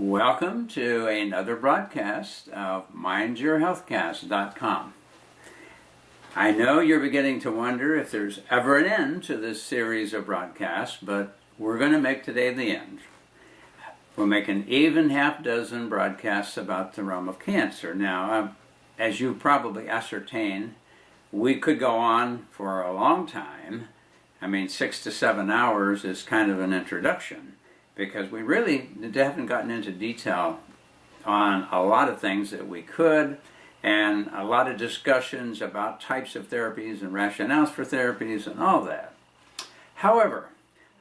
Welcome to another broadcast of MindYourHealthcast.com. I know you're beginning to wonder if there's ever an end to this series of broadcasts, but we're going to make today the end. We'll make an even half dozen broadcasts about the realm of cancer. Now, as you probably ascertained, we could go on for a long time. I mean, 6 to 7 hours is kind of an introduction, because we really haven't gotten into detail on a lot of things that we could, and a lot of discussions about types of therapies and rationales for therapies and all that. However,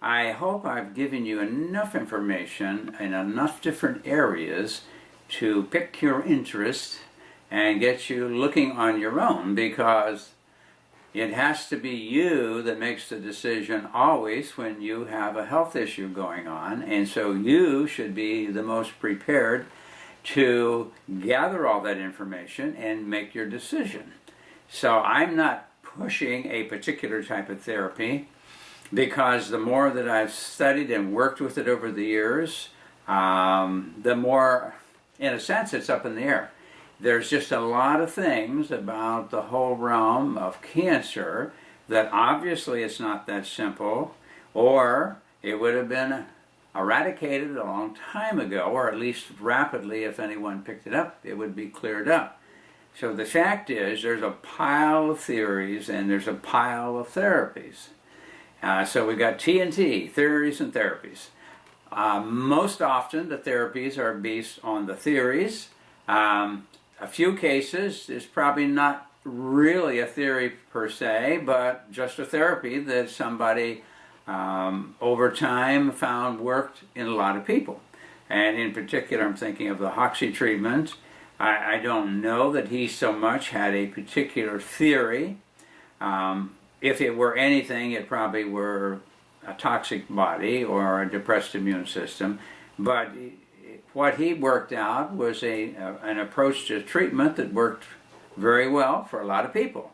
I hope I've given you enough information in enough different areas to pick your interest and get you looking on your own, because it has to be you that makes the decision always when you have a health issue going on, and so you should be the most prepared to gather all that information and make your decision. So I'm not pushing a particular type of therapy, because the more that I've studied and worked with it over the years, the more, in a sense, it's up in the air. There's just a lot of things about the whole realm of cancer that obviously it's not that simple, or it would have been eradicated a long time ago, or at least rapidly. If anyone picked it up, it would be cleared up. So the fact is, there's a pile of theories and there's a pile of therapies. So we got T&T, theories and therapies. Most often the therapies are based on the theories. A few cases, it's probably not really a theory per se, but just a therapy that somebody over time found worked in a lot of people. And in particular, I'm thinking of the Hoxsey treatment. I don't know that he so much had a particular theory. If it were anything, it probably were a toxic body or a depressed immune system. But what he worked out was an approach to treatment that worked very well for a lot of people.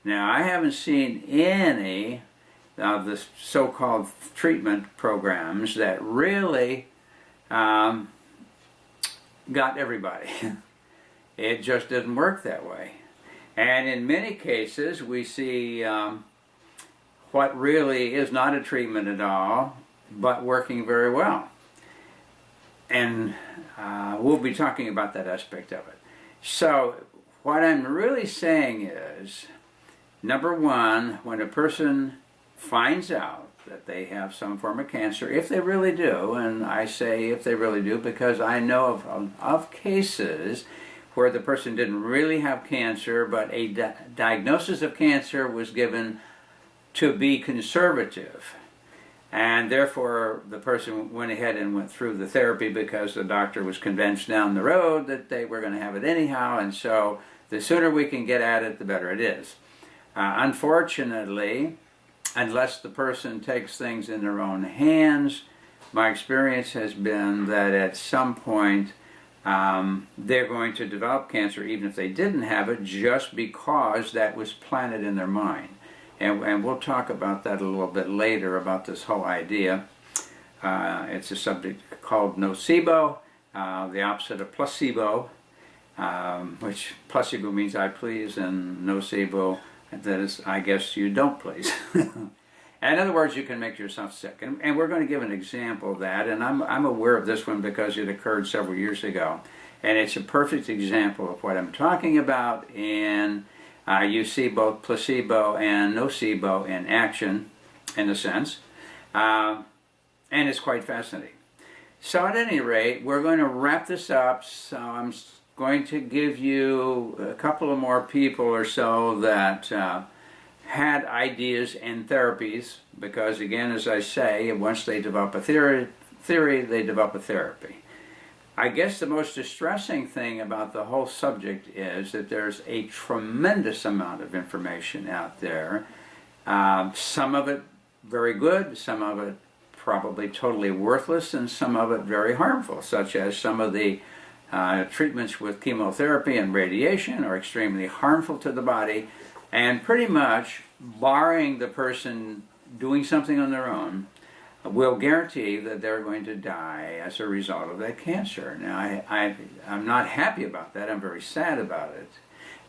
Now, I haven't seen any of the so-called treatment programs that really got everybody. It just didn't work that way. And in many cases, we see what really is not a treatment at all, but working very well. And we'll be talking about that aspect of it. So what I'm really saying is, number one, when a person finds out that they have some form of cancer, if they really do, and I say if they really do because I know of cases where the person didn't really have cancer, but a diagnosis of cancer was given to be conservative. And therefore, the person went ahead and went through the therapy because the doctor was convinced down the road that they were going to have it anyhow, and so the sooner we can get at it, the better it is. Unfortunately, unless the person takes things in their own hands, my experience has been that at some point they're going to develop cancer even if they didn't have it, just because that was planted in their mind. And we'll talk about that a little bit later, about this whole idea. It's a subject called nocebo, the opposite of placebo, which placebo means I please, and nocebo, that is, I guess you don't please. In other words, you can make yourself sick. And we're going to give an example of that, and I'm aware of this one because it occurred several years ago. And it's a perfect example of what I'm talking about, and you see both placebo and nocebo in action, in a sense, and it's quite fascinating. So at any rate, we're going to wrap this up. So I'm going to give you a couple of more people or so that had ideas and therapies, because again, as I say, once they develop a theory, they develop a therapy. I guess the most distressing thing about the whole subject is that there's a tremendous amount of information out there. Some of it very good, some of it probably totally worthless, and some of it very harmful, such as some of the treatments with chemotherapy and radiation are extremely harmful to the body, and pretty much, barring the person doing something on their own, will guarantee that they're going to die as a result of that cancer. Now, I'm not happy about that. I'm very sad about it.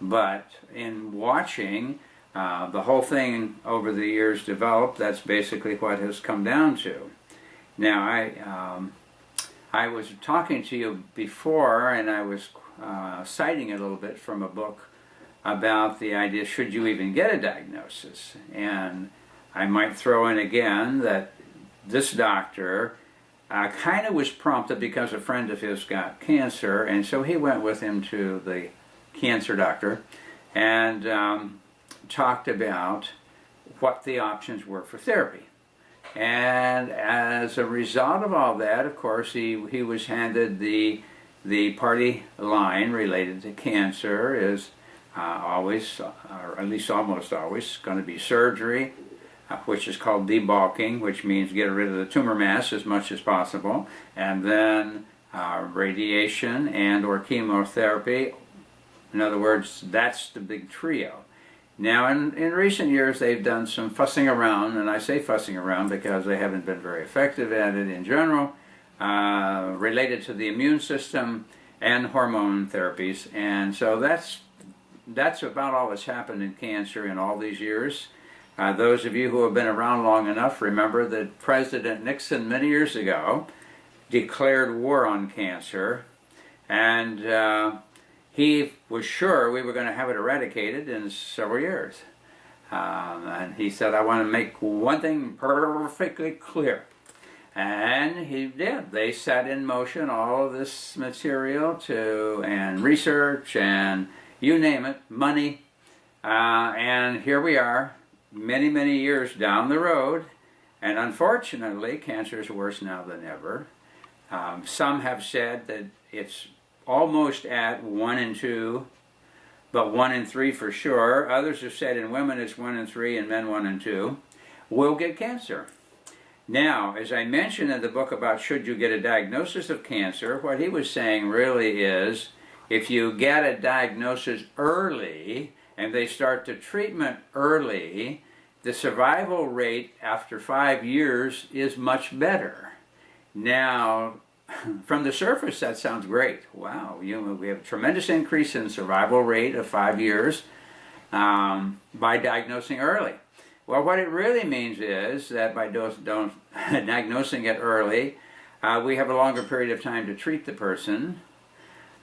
But in watching the whole thing over the years develop, that's basically what has come down to. Now, I was talking to you before, and I was citing a little bit from a book about the idea, should you even get a diagnosis? And I might throw in again that this doctor kind of was prompted because a friend of his got cancer, and so he went with him to the cancer doctor and talked about what the options were for therapy. And as a result of all that, of course, he was handed the party line related to cancer is always, or at least almost always, going to be surgery, which is called debulking, which means get rid of the tumor mass as much as possible, and then radiation and or chemotherapy. In other words, that's the big trio. Now, in recent years, they've done some fussing around, and I say fussing around because they haven't been very effective at it in general, related to the immune system and hormone therapies. And so that's about all that's happened in cancer in all these years. Those of you who have been around long enough remember that President Nixon many years ago declared war on cancer, and he was sure we were going to have it eradicated in several years. And he said, I want to make one thing perfectly clear. And he did. They set in motion all of this material and research and you name it, money. And here we are, many, many years down the road. And unfortunately, cancer is worse now than ever. Some have said that it's almost at 1 in 2, but 1 in 3 for sure. Others have said in women it's 1 in 3 and men 1 in 2 will get cancer. Now, as I mentioned in the book about should you get a diagnosis of cancer, what he was saying really is if you get a diagnosis early and they start the treatment early, the survival rate after 5 years is much better. Now, from the surface, that sounds great. Wow, we have a tremendous increase in survival rate of 5 years by diagnosing early. Well, what it really means is that by diagnosing it early, we have a longer period of time to treat the person.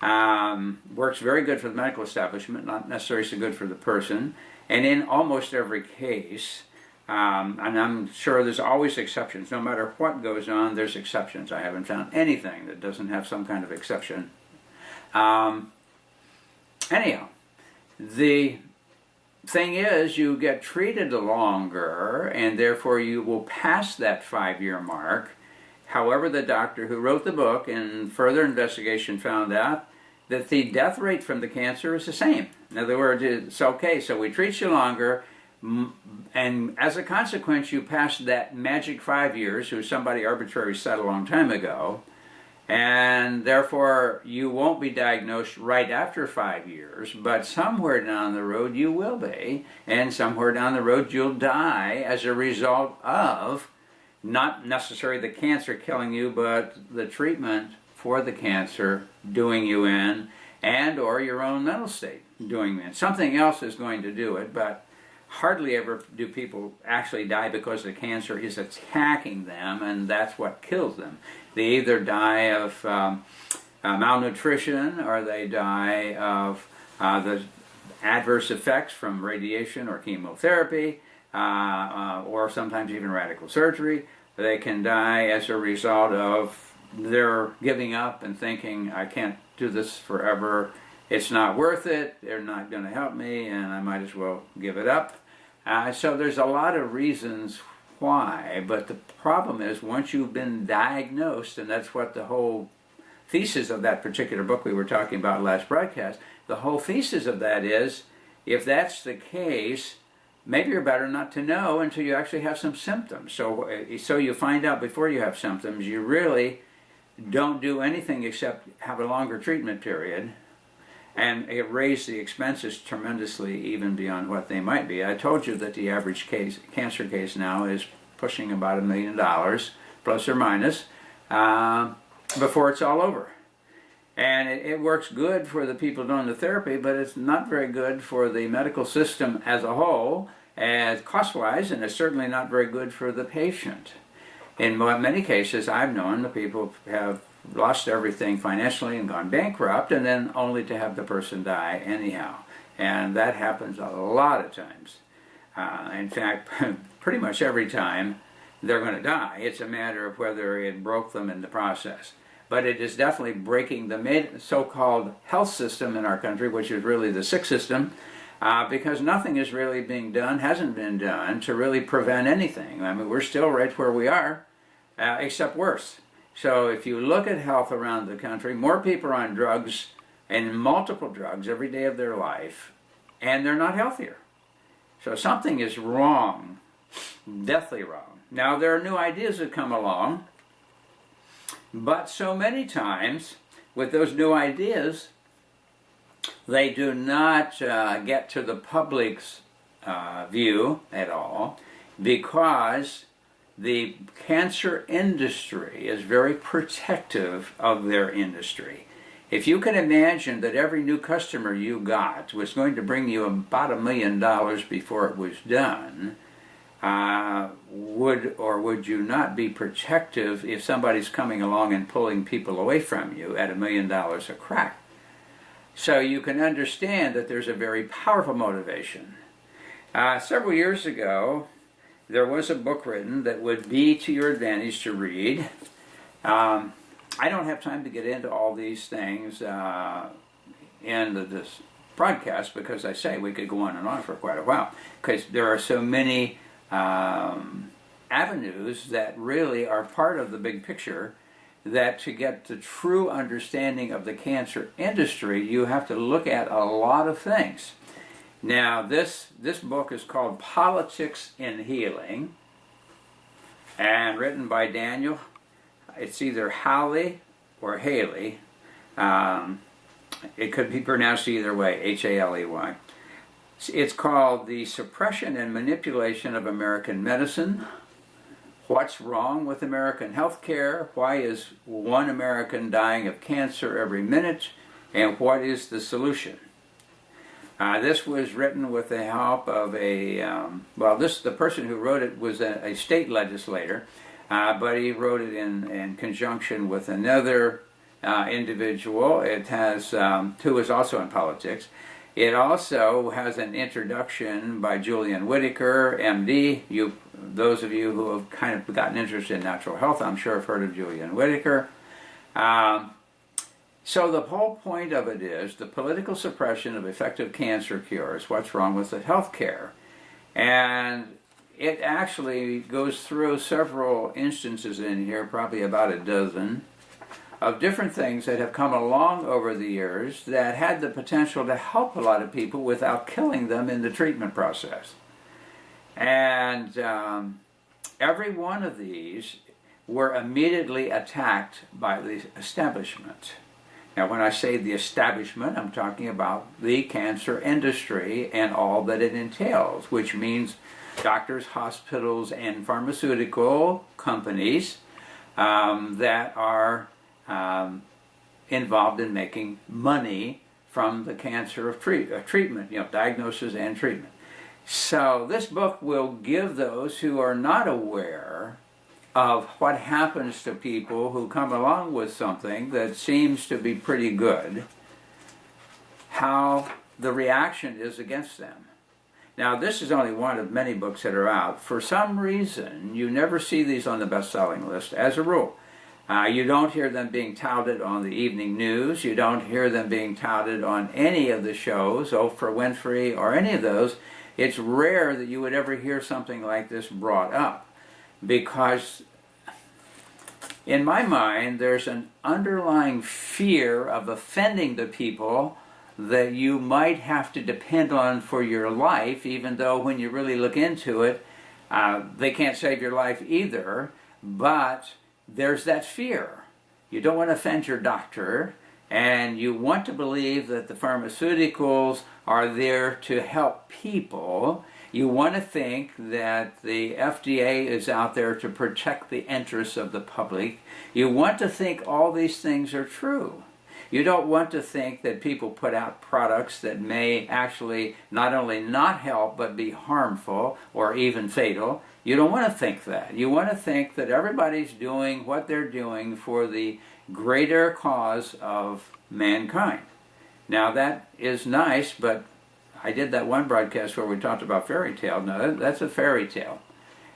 Works very good for the medical establishment, not necessarily so good for the person. And in almost every case, and I'm sure there's always exceptions. No matter what goes on, there's exceptions. I haven't found anything that doesn't have some kind of exception. Anyhow, the thing is you get treated longer, and therefore you will pass that 5-year mark. However, the doctor who wrote the book in further investigation found out that the death rate from the cancer is the same. In other words, it's okay, so we treat you longer, and as a consequence, you pass that magic 5 years, who somebody arbitrarily set a long time ago, and therefore you won't be diagnosed right after 5 years, but somewhere down the road you will be, and somewhere down the road you'll die as a result of not necessarily the cancer killing you, but the treatment for the cancer doing you in, and or your own mental state doing you in. Something else is going to do it, but hardly ever do people actually die because the cancer is attacking them, and that's what kills them. They either die of malnutrition, or they die of the adverse effects from radiation or chemotherapy, or sometimes even radical surgery. They can die as a result of their giving up and thinking, I can't do this forever, it's not worth it, they're not going to help me, and I might as well give it up. So there's a lot of reasons why, but the problem is once you've been diagnosed, and that's what the whole thesis of that particular book we were talking about last broadcast, the whole thesis of that is, if that's the case, maybe you're better not to know until you actually have some symptoms. So you find out before you have symptoms, you really don't do anything except have a longer treatment period, and it raised the expenses tremendously even beyond what they might be. I told you that the average cancer case now is pushing about $1 million. plus or minus, before it's all over. And it works good for the people doing the therapy, but it's not very good for the medical system as a whole, as cost-wise, and it's certainly not very good for the patient. In many cases, I've known the people have lost everything financially and gone bankrupt, and then only to have the person die anyhow. And that happens a lot of times. In fact, pretty much every time they're going to die. It's a matter of whether it broke them in the process. But it is definitely breaking the so-called health system in our country, which is really the sick system, because nothing is really being done, hasn't been done, to really prevent anything. I mean, we're still right where we are, except worse. So if you look at health around the country, more people are on drugs, and multiple drugs every day of their life, and they're not healthier. So something is wrong, deathly wrong. Now, there are new ideas that come along, but so many times, with those new ideas, they do not get to the public's view at all, because the cancer industry is very protective of their industry. If you can imagine that every new customer you got was going to bring you about $1 million before it was done, would you not be protective if somebody's coming along and pulling people away from you at $1 million a crack? So you can understand that there's a very powerful motivation. Several years ago, there was a book written that would be to your advantage to read. I don't have time to get into all these things in this broadcast, because I say we could go on and on for quite a while, because there are so many avenues that really are part of the big picture, that to get the true understanding of the cancer industry, you have to look at a lot of things. Now, this book is called Politics in Healing, and written by Daniel. It's either Howley or Haley. It could be pronounced either way, H-A-L-E-Y. It's called The Suppression and Manipulation of American Medicine. What's wrong with American healthcare? Why is one American dying of cancer every minute? And what is the solution? This was written with the help of the person who wrote it was a state legislator, but he wrote it in conjunction with another individual. It has, who is also in politics. It also has an introduction by Julian Whitaker, MD. Those of you who have kind of gotten interested in natural health, I'm sure have heard of Julian Whitaker. So the whole point of it is the political suppression of effective cancer cures. What's wrong with the health care? And it actually goes through several instances in here, probably about a dozen, of different things that have come along over the years that had the potential to help a lot of people without killing them in the treatment process. And every one of these were immediately attacked by the establishment. Now, when I say the establishment, I'm talking about the cancer industry and all that it entails, which means doctors, hospitals, and pharmaceutical companies that are involved in making money from the cancer of treatment, diagnosis and treatment. So this book will give those who are not aware of what happens to people who come along with something that seems to be pretty good, how the reaction is against them. Now, this is only one of many books that are out. For some reason, you never see these on the best-selling list, as a rule. You don't hear them being touted on the evening news. You don't hear them being touted on any of the shows, Oprah Winfrey or any of those. It's rare that you would ever hear something like this brought up, because in my mind, there's an underlying fear of offending the people that you might have to depend on for your life, even though when you really look into it, they can't save your life either, but there's that fear. You don't want to offend your doctor, and you want to believe that the pharmaceuticals are there to help people, You want to think that the FDA is out there to protect the interests of the public. You want to think all these things are true. You don't want to think that people put out products that may actually not only not help but be harmful or even fatal. You don't want to think that. You want to think that everybody's doing what they're doing for the greater cause of mankind. Now that is nice, but I did that one broadcast where we talked about fairy tale. Now that's a fairy tale.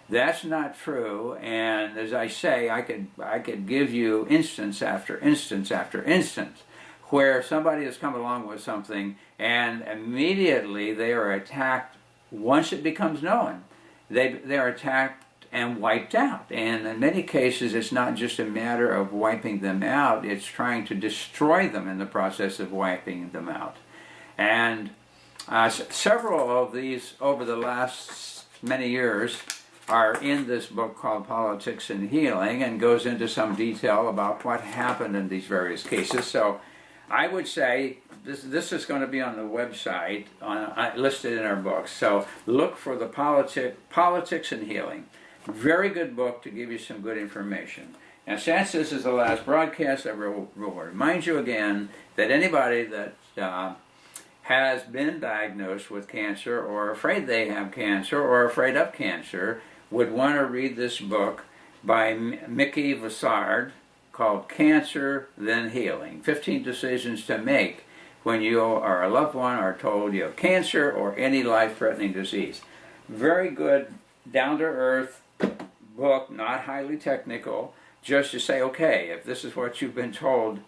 That's not true, and as I say, I could give you instance after instance after instance where somebody has come along with something and immediately they are attacked once it becomes known. They are attacked and wiped out, and in many cases it's not just a matter of wiping them out, it's trying to destroy them in the process of wiping them out. And several of these over the last many years are in this book called Politics and Healing, and goes into some detail about what happened in these various cases. So I would say this is going to be on the website, listed in our books. So look for the Politics and Healing. Very good book to give you some good information. And since this is the last broadcast, I will remind you again that anybody that has been diagnosed with cancer, or afraid they have cancer, or afraid of cancer, would want to read this book by Mickey Vassard called Cancer Then Healing. 15 decisions to make when you or a loved one are told you have cancer or any life-threatening disease. Very good, down-to-earth book, not highly technical, just to say, okay, if this is what you've been told,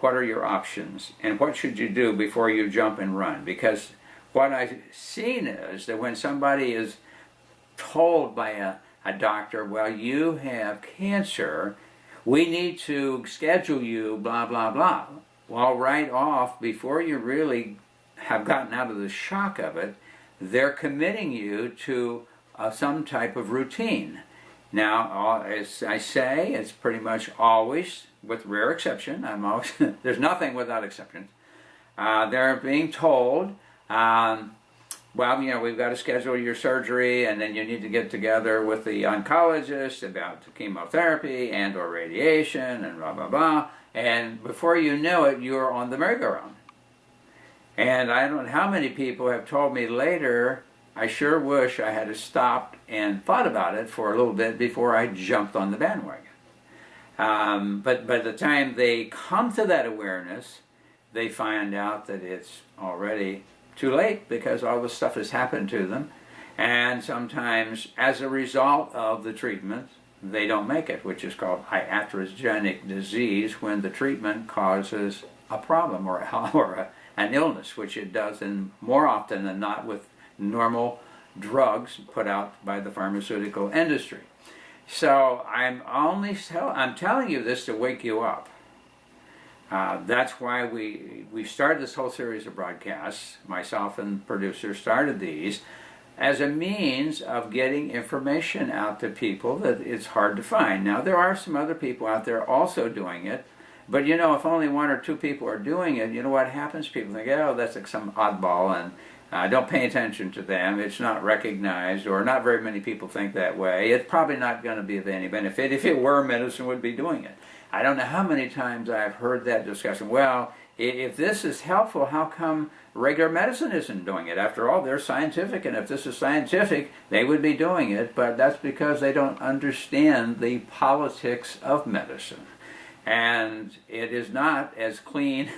what are your options, and what should you do before you jump and run? Because what I've seen is that when somebody is told by a doctor, well, you have cancer, we need to schedule you, blah, blah, blah. Well, right off, before you really have gotten out of the shock of it, they're committing you to some type of routine. Now, as I say, it's pretty much always, with rare exception, there's nothing without exceptions. They're being told, well, we've got to schedule your surgery, and then you need to get together with the oncologist about the chemotherapy and or radiation and blah, blah, blah. And before you know it, you're on the merry-go-round. And I don't know how many people have told me later, I sure wish I had stopped and thought about it for a little bit before I jumped on the bandwagon. But by the time they come to that awareness, they find out that it's already too late because all this stuff has happened to them. And sometimes, as a result of the treatment, they don't make it, which is called iatrogenic disease, when the treatment causes a problem or an illness, which it does more often than not with normal drugs put out by the pharmaceutical industry. So I'm telling you this to wake you up. That's why we started this whole series of broadcasts. Myself and producers started these as a means of getting information out to people that it's hard to find. Now, there are some other people out there also doing it, but if only one or two people are doing it, you know what happens? People think, oh, that's like some oddball, and don't pay attention to them. It's not recognized, or not very many people think that way. It's probably not going to be of any benefit. If it were, medicine would be doing it. I don't know how many times I've heard that discussion. Well, if this is helpful, how come regular medicine isn't doing it? After all, they're scientific, and if this is scientific, they would be doing it, but that's because they don't understand the politics of medicine. And it is not as clean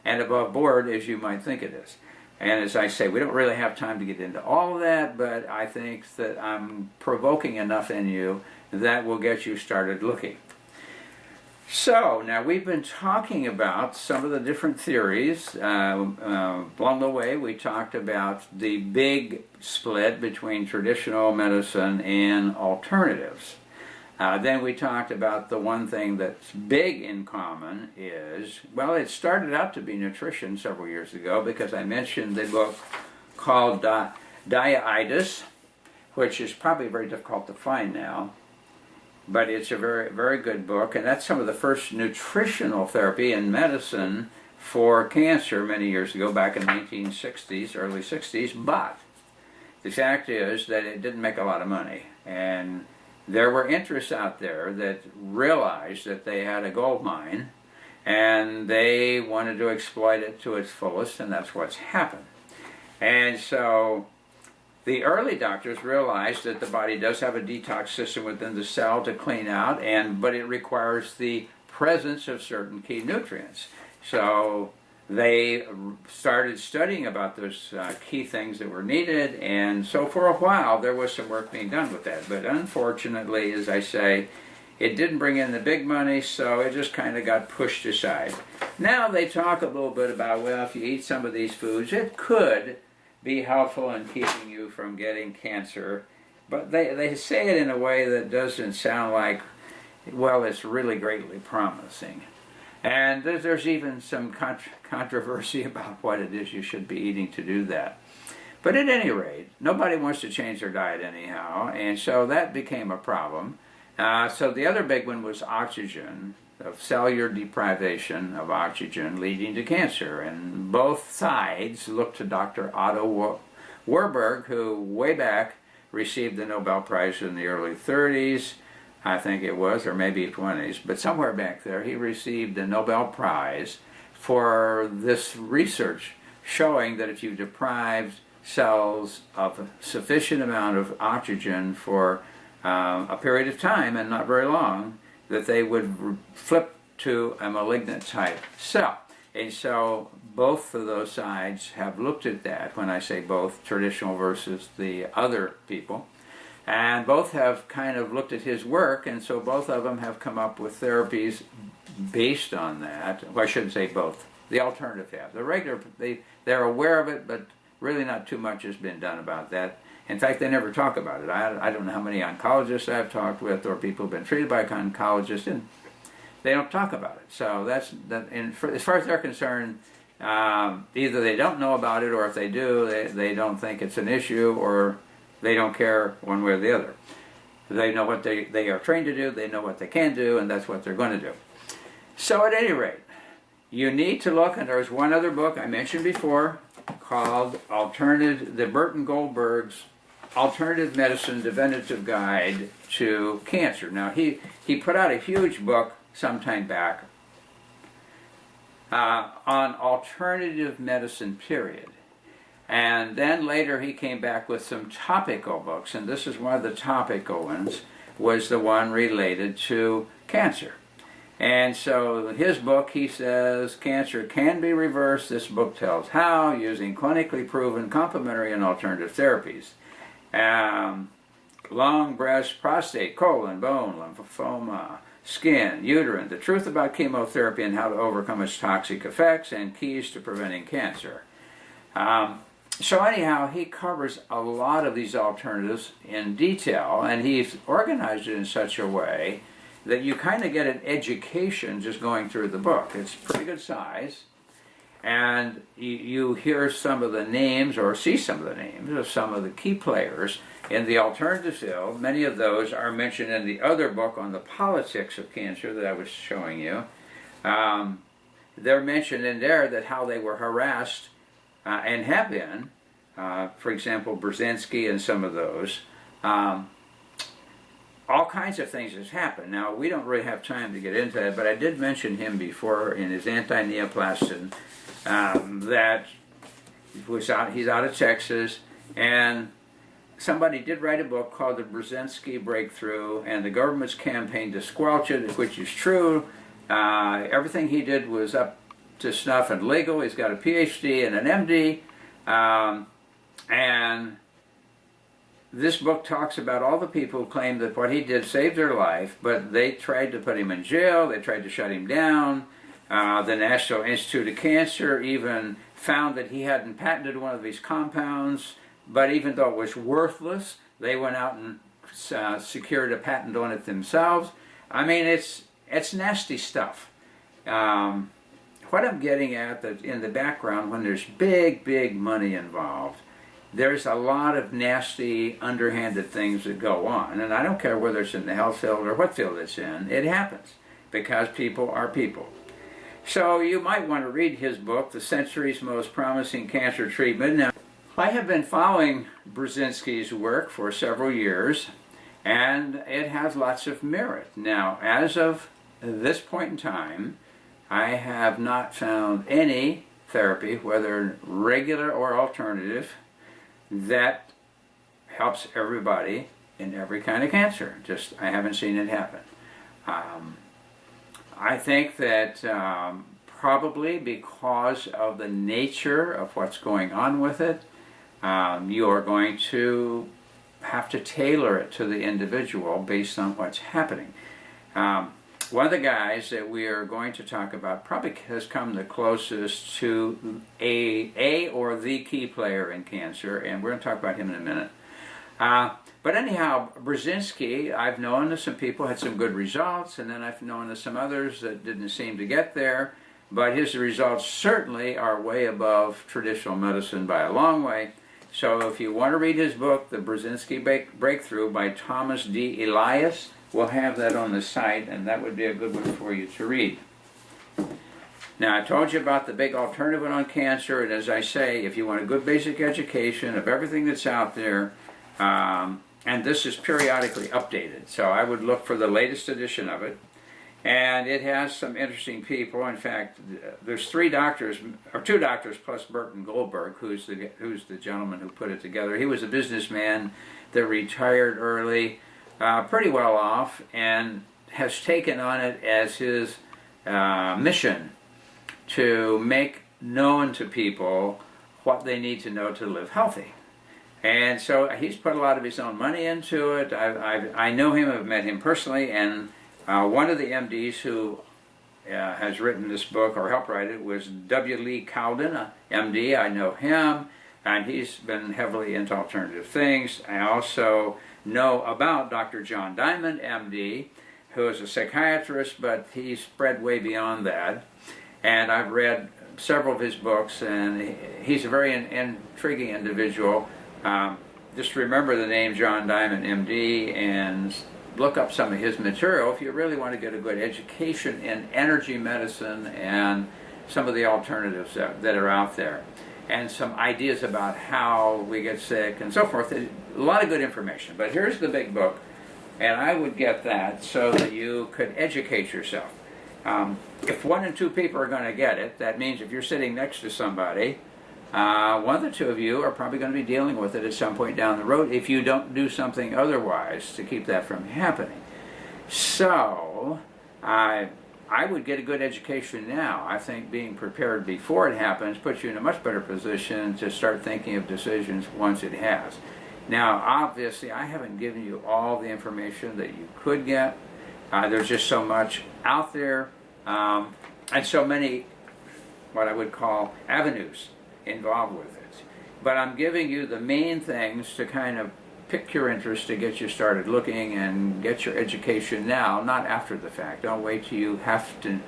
and above board as you might think it is. And as I say, we don't really have time to get into all of that, but I think that I'm provoking enough in you that will get you started looking. So, now we've been talking about some of the different theories. Along the way, we talked about the big split between traditional medicine and alternatives. Then we talked about the one thing that's big in common is, well, it started out to be nutrition several years ago because I mentioned the book called Diabetes, which is probably very difficult to find now. But it's a very, very good book, and that's some of the first nutritional therapy in medicine for cancer many years ago, back in the 1960s, early 60s. But the fact is that it didn't make a lot of money. And there were interests out there that realized that they had a gold mine and they wanted to exploit it to its fullest, and that's what's happened. And so the early doctors realized that the body does have a detox system within the cell to clean out, but it requires the presence of certain key nutrients. So they started studying about those key things that were needed, and so for a while there was some work being done with that. But unfortunately, as I say, it didn't bring in the big money, so it just kind of got pushed aside. Now they talk a little bit about, well, if you eat some of these foods, it could be helpful in keeping you from getting cancer. But they say it in a way that doesn't sound like, well, it's really greatly promising. And there's even some controversy about what it is you should be eating to do that. But at any rate, nobody wants to change their diet anyhow, and so that became a problem. So the other big one was oxygen, of cellular deprivation of oxygen leading to cancer. And both sides looked to Dr. Otto Warburg, who way back received the Nobel Prize in the early 30s, I think it was, or maybe 20s, but somewhere back there he received the Nobel Prize for this research showing that if you deprived cells of a sufficient amount of oxygen for a period of time, and not very long, that they would flip to a malignant type cell. And so both of those sides have looked at that, when I say both, traditional versus the other people, and both have kind of looked at his work, and so both of them have come up with therapies based on that. Well, I shouldn't say both. The alternative have. The regular, they're aware of it, but really not too much has been done about that. In fact, they never talk about it. I don't know how many oncologists I've talked with, or people who've been treated by oncologists, and they don't talk about it. So that's that. And as far as they're concerned, either they don't know about it, or if they do, they don't think it's an issue, or they don't care one way or the other. They know what they are trained to do, they know what they can do, and that's what they're going to do. So at any rate, you need to look, and there's one other book I mentioned before called the Burton Goldberg's Alternative Medicine Definitive Guide to Cancer. Now, he put out a huge book sometime back on alternative medicine, period. And then later he came back with some topical books, and this is one of the topical ones, was the one related to cancer. And so in his book, he says, cancer can be reversed. This book tells how, using clinically proven complementary and alternative therapies. Lung, breast, prostate, colon, bone, lymphoma, skin, uterine, the truth about chemotherapy and how to overcome its toxic effects, and keys to preventing cancer. So anyhow, he covers a lot of these alternatives in detail, and he's organized it in such a way that you kind of get an education just going through the book. It's pretty good size, and you hear some of the names, or see some of the names of some of the key players in the alternative field. Many of those are mentioned in the other book on the politics of cancer that I was showing you. They're mentioned in there that how they were harassed and have been, for example, Brzezinski and some of those. All kinds of things has happened. Now, we don't really have time to get into that, but I did mention him before in his anti-neoplastin, that he's out of Texas, and somebody did write a book called The Brzezinski Breakthrough, and the government's campaign to squelch it, which is true. Everything he did was up to snuff and legal. He's got a PhD and an MD, and this book talks about all the people who claim that what he did saved their life, but they tried to put him in jail, they tried to shut him down. The National Institute of Cancer even found that he hadn't patented one of these compounds, but even though it was worthless, they went out and secured a patent on it themselves. I mean, it's nasty stuff. What I'm getting at, that in the background, when there's big money involved, there's a lot of nasty, underhanded things that go on. And I don't care whether it's in the health field or what field it's in, it happens, because people are people. So you might want to read his book, The Century's Most Promising Cancer Treatment. Now, I have been following Brzezinski's work for several years, and it has lots of merit. Now, as of this point in time, I have not found any therapy, whether regular or alternative, that helps everybody in every kind of cancer. Just, I haven't seen it happen. I think that probably because of the nature of what's going on with it, you are going to have to tailor it to the individual based on what's happening. One of the guys that we are going to talk about probably has come the closest to a or the key player in cancer, and we're going to talk about him in a minute. But anyhow, Brzezinski, I've known that some people had some good results, and then I've known that some others that didn't seem to get there, but his results certainly are way above traditional medicine by a long way. So if you want to read his book, The Brzezinski Breakthrough by Thomas D. Elias, we'll have that on the site, and that would be a good one for you to read. Now, I told you about the big alternative on cancer, and as I say, if you want a good basic education of everything that's out there, and this is periodically updated, so I would look for the latest edition of it. And it has some interesting people. In fact, there's 3 doctors, or 2 doctors plus Burton Goldberg, who's the gentleman who put it together. He was a businessman that retired early, pretty well off, and has taken on it as his mission to make known to people what they need to know to live healthy. And so he's put a lot of his own money into it. I know him, I've met him personally, and one of the MDs who has written this book, or helped write it, was W. Lee Cowden, MD. I know him, and he's been heavily into alternative things. I also know about Dr. John Diamond, MD, who is a psychiatrist, but he's spread way beyond that. And I've read several of his books, and he's a very intriguing individual. Just remember the name John Diamond, MD, and look up some of his material if you really want to get a good education in energy medicine and some of the alternatives that are out there, and some ideas about how we get sick and so forth. A lot of good information. But here's the big book, and I would get that so that you could educate yourself. If 1 in 2 people are going to get it, that means if you're sitting next to somebody, one of the 2 of you are probably going to be dealing with it at some point down the road if you don't do something otherwise to keep that from happening. So, I would get a good education now. I think being prepared before it happens puts you in a much better position to start thinking of decisions once it has. Now, obviously, I haven't given you all the information that you could get. There's just so much out there, and so many, what I would call, avenues involved with it. But I'm giving you the main things to kind of pick your interest, to get you started looking and get your education now, not after the fact. Don't wait till you have to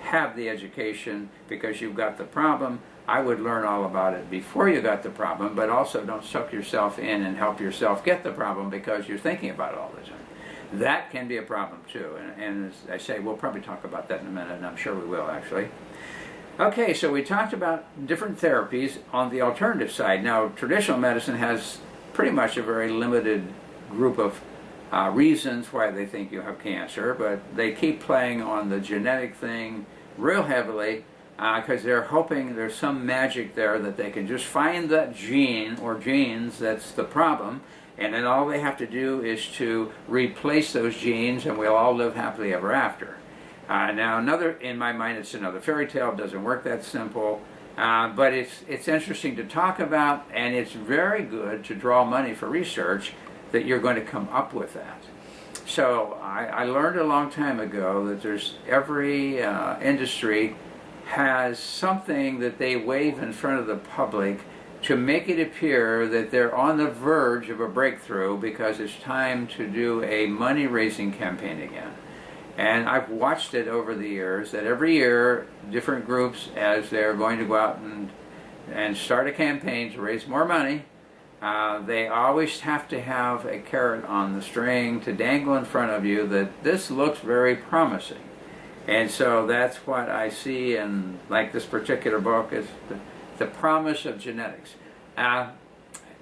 have the education because you've got the problem. I would learn all about it before you got the problem, but also don't suck yourself in and help yourself get the problem because you're thinking about it all the time. That can be a problem too, and as I say, we'll probably talk about that in a minute, and I'm sure we will actually. Okay, so we talked about different therapies on the alternative side. Now, traditional medicine has pretty much a very limited group of reasons why they think you have cancer, but they keep playing on the genetic thing real heavily because they're hoping there's some magic there that they can just find that gene or genes that's the problem, and then all they have to do is to replace those genes and we'll all live happily ever after. Now, in my mind, it's another fairy tale. It doesn't work that simple, but it's interesting to talk about, and it's very good to draw money for research that you're going to come up with that. So I learned a long time ago that every industry has something that they wave in front of the public to make it appear that they're on the verge of a breakthrough because it's time to do a money-raising campaign again. And I've watched it over the years that every year different groups, as they're going to go out and start a campaign to raise more money, they always have to have a carrot on the string to dangle in front of you that this looks very promising. And so that's what I see in like this particular book is the promise of genetics.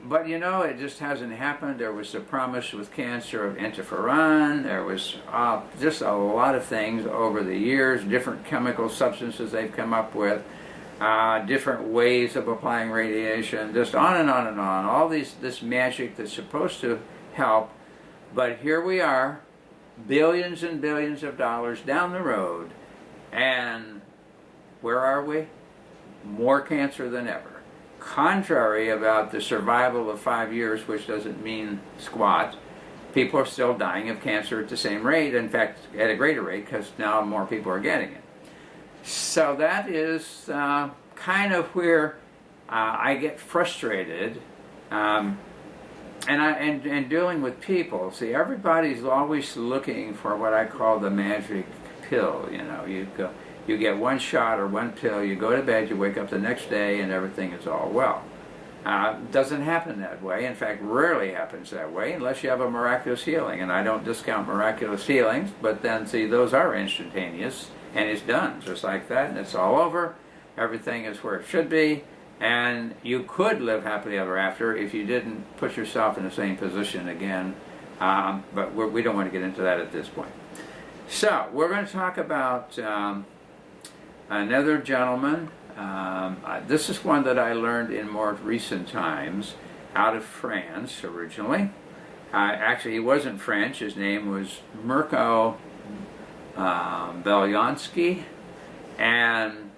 But you know, it just hasn't happened. There was the promise with cancer of interferon. There was just a lot of things over the years, different chemical substances they've come up with, different ways of applying radiation, just on and on and on. All this magic that's supposed to help. But here we are, billions and billions of dollars down the road, and where are we? More cancer than ever. Contrary about the survival of 5 years, which doesn't mean squat, people are still dying of cancer at the same rate, in fact at a greater rate, because now more people are getting it. So that is kind of where I get frustrated, and dealing with people. See, everybody's always looking for what I call the magic pill. You know, you get one shot or one pill, you go to bed, you wake up the next day, and everything is all well. Doesn't happen that way. In fact, rarely happens that way unless you have a miraculous healing. And I don't discount miraculous healings, but then, see, those are instantaneous, and it's done just like that, and it's all over. Everything is where it should be, and you could live happily ever after if you didn't put yourself in the same position again. But we don't want to get into that at this point. So, we're going to talk about another gentleman. This is one that I learned in more recent times, out of France originally. Actually, he wasn't French. His name was Mirko Belyansky, and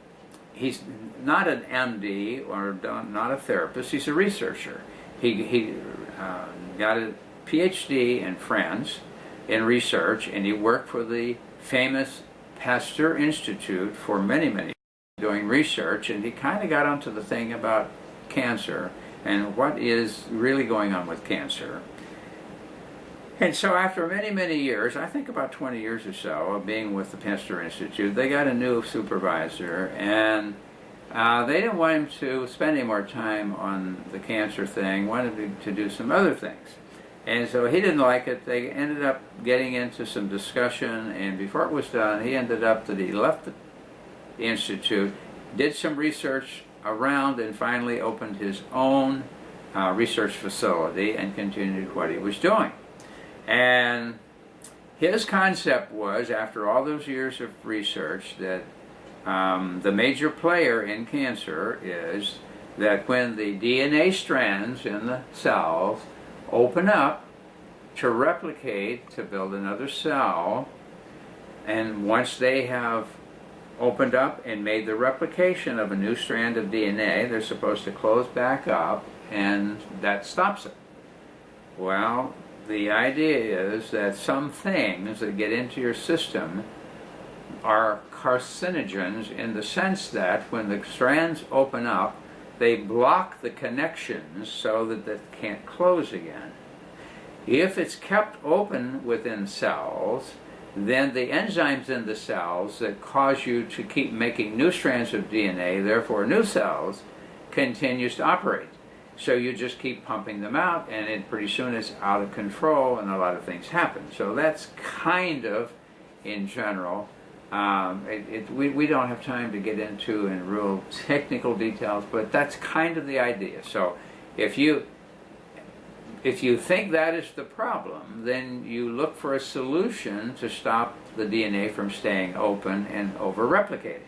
he's not an MD or not a therapist. He's a researcher. He got a PhD in France in research, and he worked for the famous Pasteur Institute for many years doing research, and he kind of got onto the thing about cancer and what is really going on with cancer. And so after many years, I think about 20 years or so of being with the Pasteur Institute, they got a new supervisor, and they didn't want him to spend any more time on the cancer thing, wanted him to do some other things. And so he didn't like it. They ended up getting into some discussion, and before it was done, he ended up that he left the Institute, did some research around, and finally opened his own research facility and continued what he was doing. And his concept was, after all those years of research, that the major player in cancer is that when the DNA strands in the cells open up to replicate, to build another cell, and once they have opened up and made the replication of a new strand of DNA, they're supposed to close back up, and that stops it. Well, the idea is that some things that get into your system are carcinogens in the sense that when the strands open up, they block the connections so that they can't close again. If it's kept open within cells, then the enzymes in the cells that cause you to keep making new strands of DNA, therefore new cells, continues to operate. So you just keep pumping them out, and then pretty soon it's out of control, and a lot of things happen. So that's kind of, in general, we don't have time to get into in real technical details, but that's kind of the idea. So if you think that is the problem, then you look for a solution to stop the DNA from staying open and over-replicating.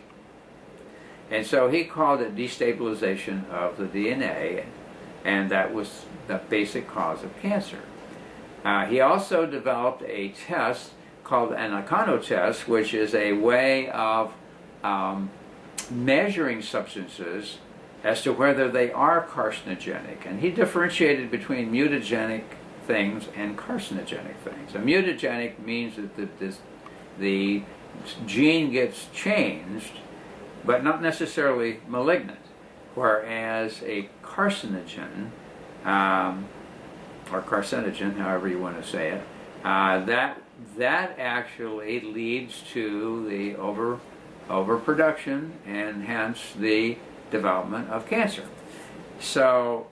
And so he called it destabilization of the DNA, and that was the basic cause of cancer. He also developed a test called an Nakano test, which is a way of measuring substances as to whether they are carcinogenic. And he differentiated between mutagenic things and carcinogenic things. A mutagenic means that the gene gets changed, but not necessarily malignant. Whereas a carcinogen, or carcinogen, however you want to say it, that actually leads to the overproduction and hence the development of cancer. So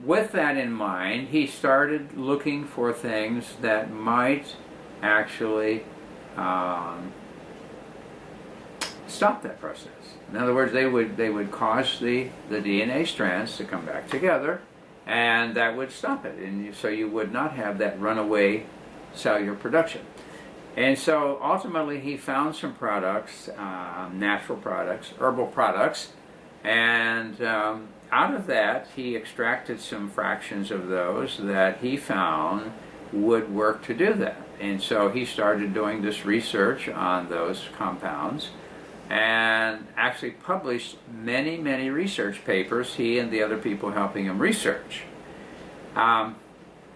with that in mind, he started looking for things that might actually stop that process. In other words, they would cause the DNA strands to come back together, and that would stop it, and so you would not have that runaway cellular production. And so ultimately he found some products, natural products, herbal products, and out of that he extracted some fractions of those that he found would work to do that. And so he started doing this research on those compounds and actually published many, many research papers, he and the other people helping him research.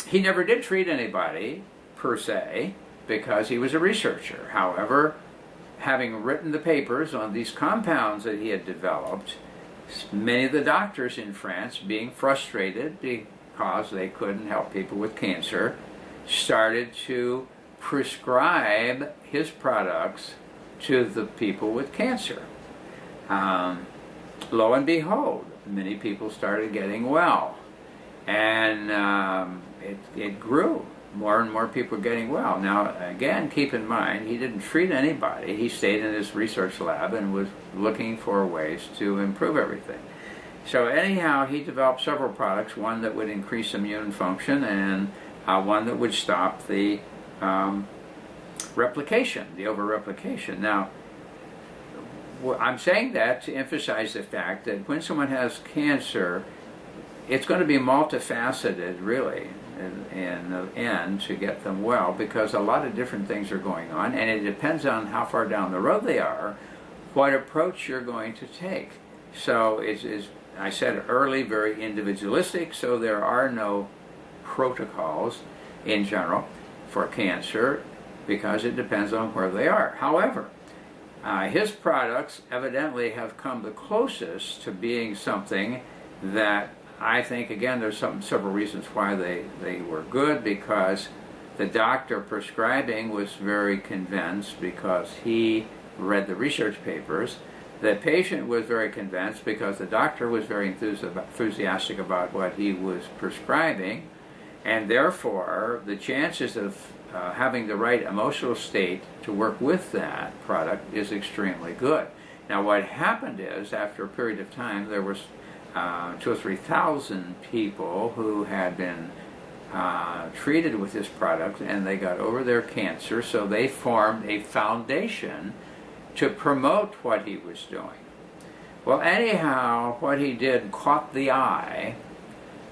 He never did treat anybody per se, because he was a researcher. However, having written the papers on these compounds that he had developed, many of the doctors in France, being frustrated because they couldn't help people with cancer, started to prescribe his products to the people with cancer. Lo and behold, many people started getting well, and it grew. More and more people were getting well. Now, again, keep in mind, he didn't treat anybody. He stayed in his research lab and was looking for ways to improve everything. So anyhow, he developed several products, one that would increase immune function and one that would stop the replication, the over-replication. Now, I'm saying that to emphasize the fact that when someone has cancer, it's going to be multifaceted, really, in the end, to get them well, because a lot of different things are going on, and it depends on how far down the road they are, what approach you're going to take. So it's I said early, very individualistic, so there are no protocols in general for cancer, because it depends on where they are. However, his products evidently have come the closest to being something that I think, again, there's several reasons why they were good, because the doctor prescribing was very convinced because he read the research papers. The patient was very convinced because the doctor was very enthusiastic about what he was prescribing, and therefore the chances of having the right emotional state to work with that product is extremely good. Now, what happened is, after a period of time, there was 2,000 or 3,000 people who had been treated with this product, and they got over their cancer, so they formed a foundation to promote what he was doing. Well, anyhow, what he did caught the eye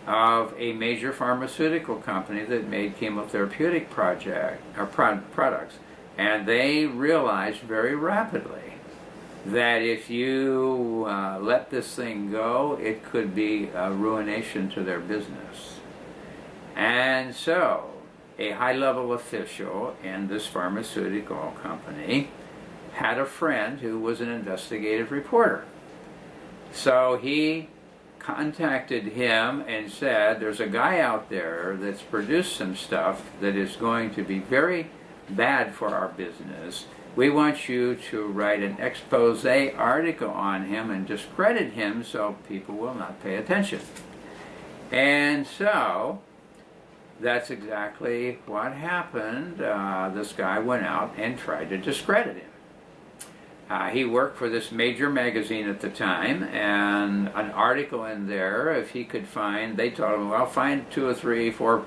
of a major pharmaceutical company that made chemotherapeutic products, and they realized very rapidly that if you let this thing go, it could be a ruination to their business. And so, a high-level official in this pharmaceutical company had a friend who was an investigative reporter. So he contacted him and said, there's a guy out there that's produced some stuff that is going to be very bad for our business. We want you to write an expose article on him and discredit him so people will not pay attention. And so that's exactly what happened. This guy went out and tried to discredit him. He worked for this major magazine at the time, and an article in there, if he could find, they told him, well, find 2 or 3, 4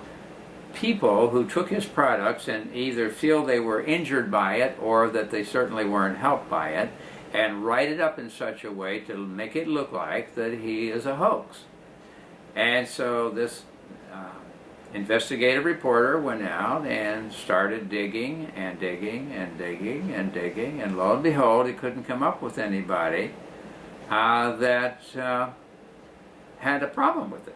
people who took his products and either feel they were injured by it or that they certainly weren't helped by it, and write it up in such a way to make it look like that he is a hoax. And so this investigative reporter went out and started digging and digging and digging and digging, and lo and behold, he couldn't come up with anybody that had a problem with it.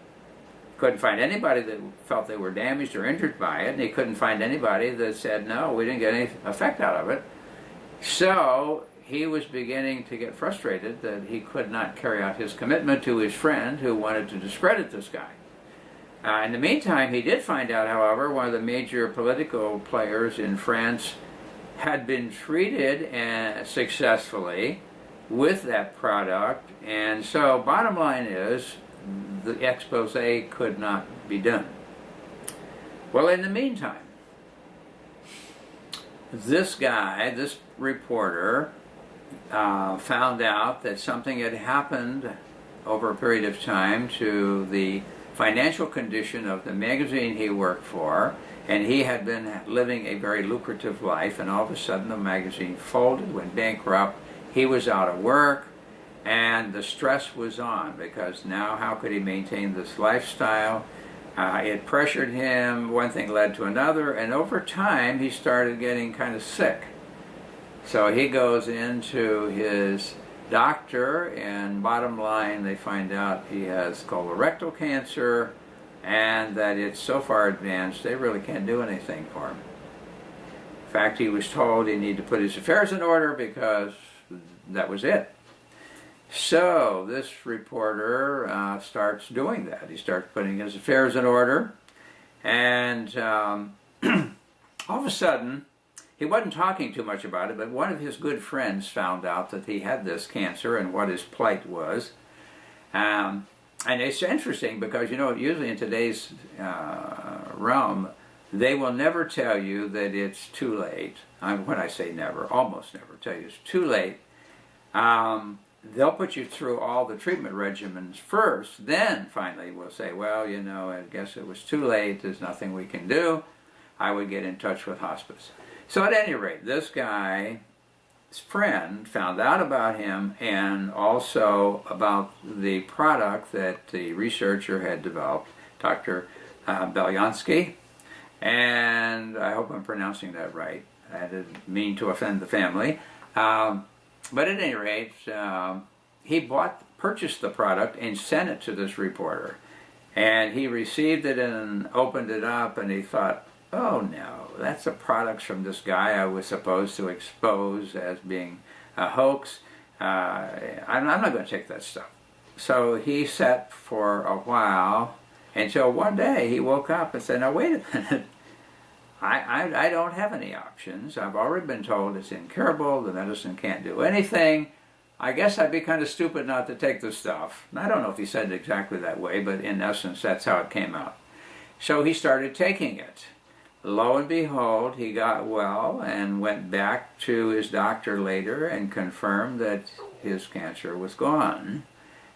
Couldn't find anybody that felt they were damaged or injured by it, and he couldn't find anybody that said, no, we didn't get any effect out of it. So he was beginning to get frustrated that he could not carry out his commitment to his friend who wanted to discredit this guy. In the meantime, he did find out, however, one of the major political players in France had been treated successfully with that product, and so bottom line is, the expose could not be done. Well, in the meantime, this guy, this reporter, found out that something had happened over a period of time to the financial condition of the magazine he worked for, and he had been living a very lucrative life, and all of a sudden the magazine folded, went bankrupt. He was out of work, and the stress was on, because now how could he maintain this lifestyle? It pressured him, one thing led to another, and over time he started getting kind of sick. So he goes into his doctor, and bottom line, they find out he has colorectal cancer, and that it's so far advanced they really can't do anything for him. In fact, he was told he needed to put his affairs in order because that was it. So this reporter starts doing that. He starts putting his affairs in order, and all of a sudden, he wasn't talking too much about it, but one of his good friends found out that he had this cancer and what his plight was. And it's interesting because, you know, usually in today's realm, they will never tell you that it's too late. When I say never, almost never tell you it's too late. They'll put you through all the treatment regimens first, then finally will say, well, you know, I guess it was too late, there's nothing we can do. I would get in touch with hospice. So at any rate, this guy's friend found out about him, and also about the product that the researcher had developed, Dr. Belyansky, and I hope I'm pronouncing that right. I didn't mean to offend the family. But at any rate, he purchased the product and sent it to this reporter. And he received it and opened it up, and he thought, oh no, that's a product from this guy I was supposed to expose as being a hoax. I'm not going to take that stuff. So he sat for a while until one day he woke up and said, now wait a minute, I don't have any options. I've already been told it's incurable, the medicine can't do anything. I guess I'd be kind of stupid not to take the stuff. And I don't know if he said it exactly that way, but in essence that's how it came out. So he started taking it. Lo and behold, he got well and went back to his doctor later and confirmed that his cancer was gone.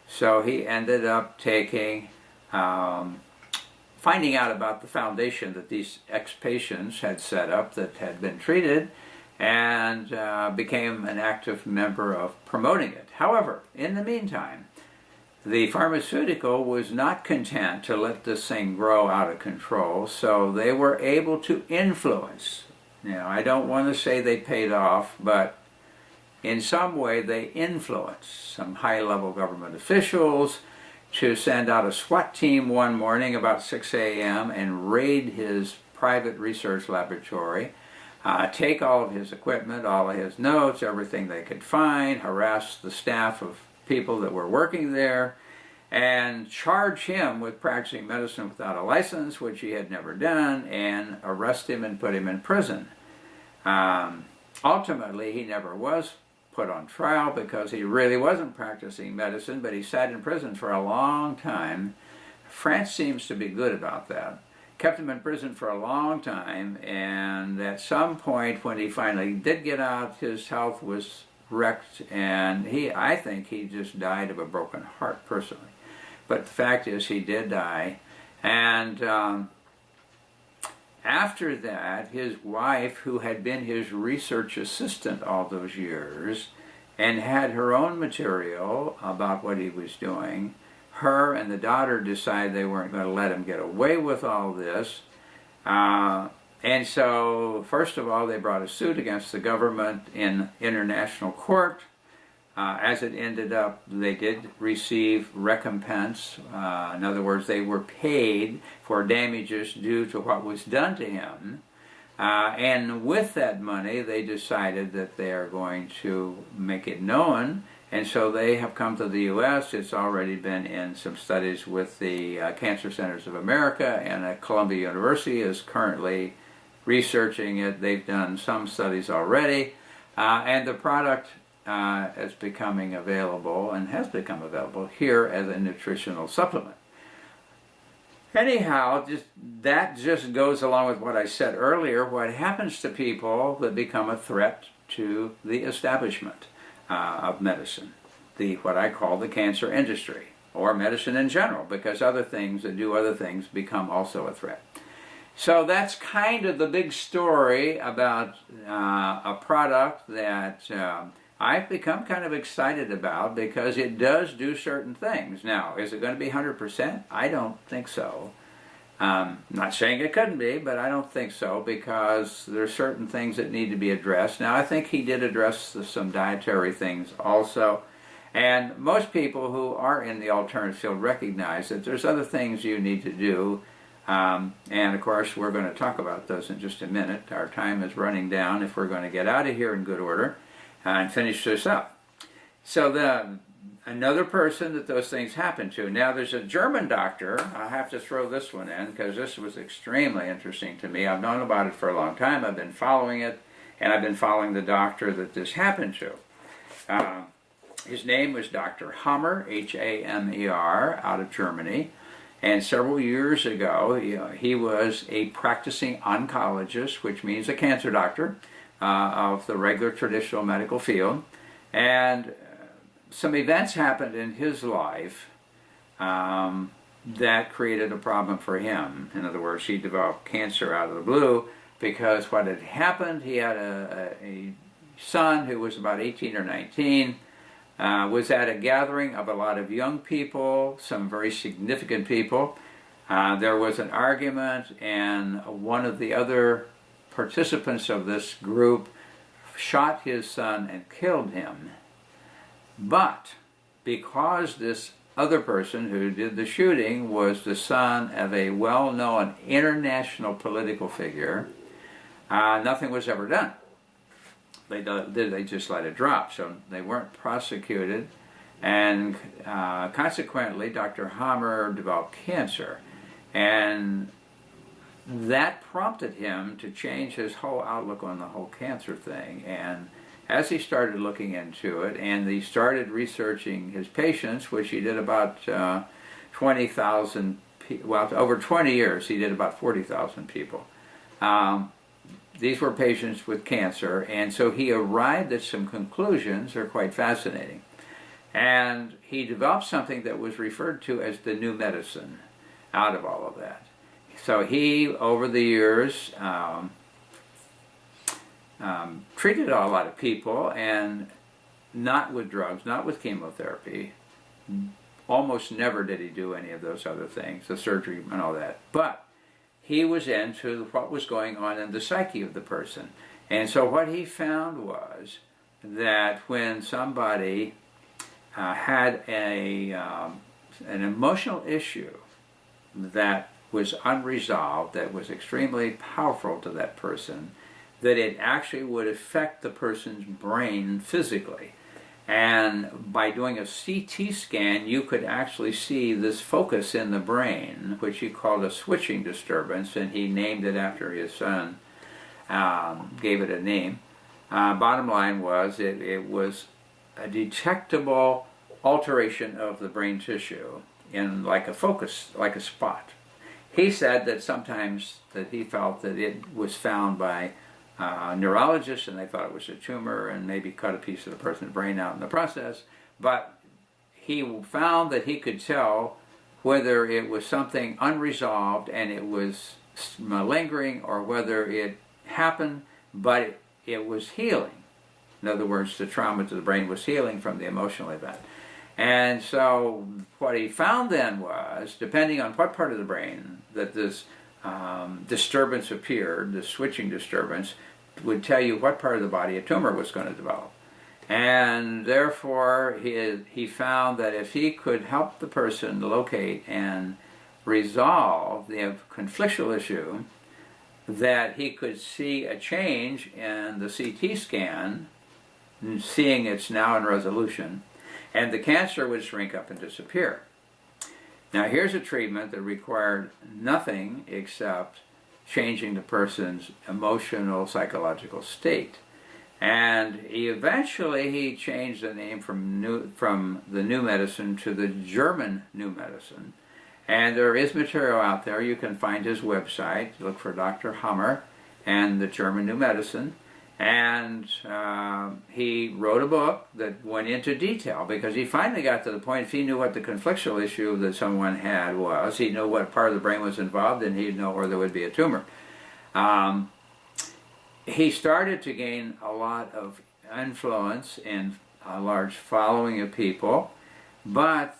So he ended up taking, finding out about the foundation that these ex-patients had set up that had been treated, and became an active member of promoting it. However, in the meantime, the pharmaceutical was not content to let this thing grow out of control, so they were able to influence. Now, I don't want to say they paid off, but in some way they influenced some high-level government officials to send out a SWAT team one morning about 6 a.m. and raid his private research laboratory, take all of his equipment, all of his notes, everything they could find, harass the staff of people that were working there, and charge him with practicing medicine without a license, which he had never done, and arrest him and put him in prison. Ultimately, he never was put on trial because he really wasn't practicing medicine, but he sat in prison for a long time. France seems to be good about that. Kept him in prison for a long time, and at some point when he finally did get out, his health was wrecked, and I think he just died of a broken heart personally. But the fact is he did die, and after that, his wife, who had been his research assistant all those years and had her own material about what he was doing, her and the daughter decided they weren't going to let him get away with all this. And so, first of all, they brought a suit against the government in international court. As it ended up, they did receive recompense. In other words, they were paid for damages due to what was done to him. And with that money, they decided that they are going to make it known. And so they have come to the U.S. It's already been in some studies with the Cancer Centers of America, and at Columbia University is currently researching it. They've done some studies already. And the product is becoming available, and has become available here as a nutritional supplement. Anyhow, that just goes along with what I said earlier, what happens to people that become a threat to the establishment of medicine, what I call the cancer industry. or medicine in general, because other things that do other things become also a threat. So that's kind of the big story about a product that I've become kind of excited about, because it does do certain things. Now, is it going to be 100%? I don't think so. Not saying it couldn't be, but I don't think so, because there are certain things that need to be addressed. Now, I think he did address some dietary things also. And most people who are in the alternative field recognize that there's other things you need to do. And of course, we're going to talk about those in just a minute. Our time is running down if we're going to get out of here in good order and finish this up. So another person that those things happen to. Now, there's a German doctor. I have to throw this one in because this was extremely interesting to me. I've known about it for a long time. I've been following it, and I've been following the doctor that this happened to. His name was Dr. Hammer, H-A-M-E-R, out of Germany. And several years ago, he was a practicing oncologist, which means a cancer doctor of the regular traditional medical field. And some events happened in his life that created a problem for him. In other words, he developed cancer out of the blue, because what had happened, he had a son who was about 18 or 19, was at a gathering of a lot of young people, some very significant people. There was an argument, and one of the other participants of this group shot his son and killed him. But because this other person who did the shooting was the son of a well-known international political figure, nothing was ever done. They just let it drop, so they weren't prosecuted, and consequently Dr. Hammer developed cancer, and that prompted him to change his whole outlook on the whole cancer thing. And as he started looking into it, and he started researching his patients, which he did about 20,000, well, over 20 years he did about 40,000 people. These were patients with cancer, and so he arrived at some conclusions that are quite fascinating. And he developed something that was referred to as the new medicine out of all of that. So he, over the years, treated a lot of people, and not with drugs, not with chemotherapy. Almost never did he do any of those other things, the surgery and all that. But he was into what was going on in the psyche of the person. And so what he found was that when somebody had an emotional issue that was unresolved, that was extremely powerful to that person, that it actually would affect the person's brain physically. And by doing a CT scan, you could actually see this focus in the brain, which he called a switching disturbance, and he named it after his son, gave it a name. Bottom line was, it was a detectable alteration of the brain tissue in like a focus, like a spot. He said that sometimes that he felt that it was found by neurologists, and they thought it was a tumor and maybe cut a piece of the person's brain out in the process. But he found that he could tell whether it was something unresolved and it was lingering, or whether it happened but it was healing. In other words, the trauma to the brain was healing from the emotional event. And so what he found then was, depending on what part of the brain that this disturbance appeared, the switching disturbance, would tell you what part of the body a tumor was going to develop. And therefore he found that if he could help the person locate and resolve the conflictual issue, that he could see a change in the CT scan, seeing it's now in resolution, and the cancer would shrink up and disappear. Now here's a treatment that required nothing except changing the person's emotional, psychological state. And eventually he changed the name from the new medicine to the German new medicine. And there is material out there. You can find his website. Look for Dr. Hammer and the German new medicine. And he wrote a book that went into detail, because he finally got to the point, if he knew what the conflictual issue that someone had was, he'd know what part of the brain was involved, and he'd know where there would be a tumor. He started to gain a lot of influence and a large following of people, but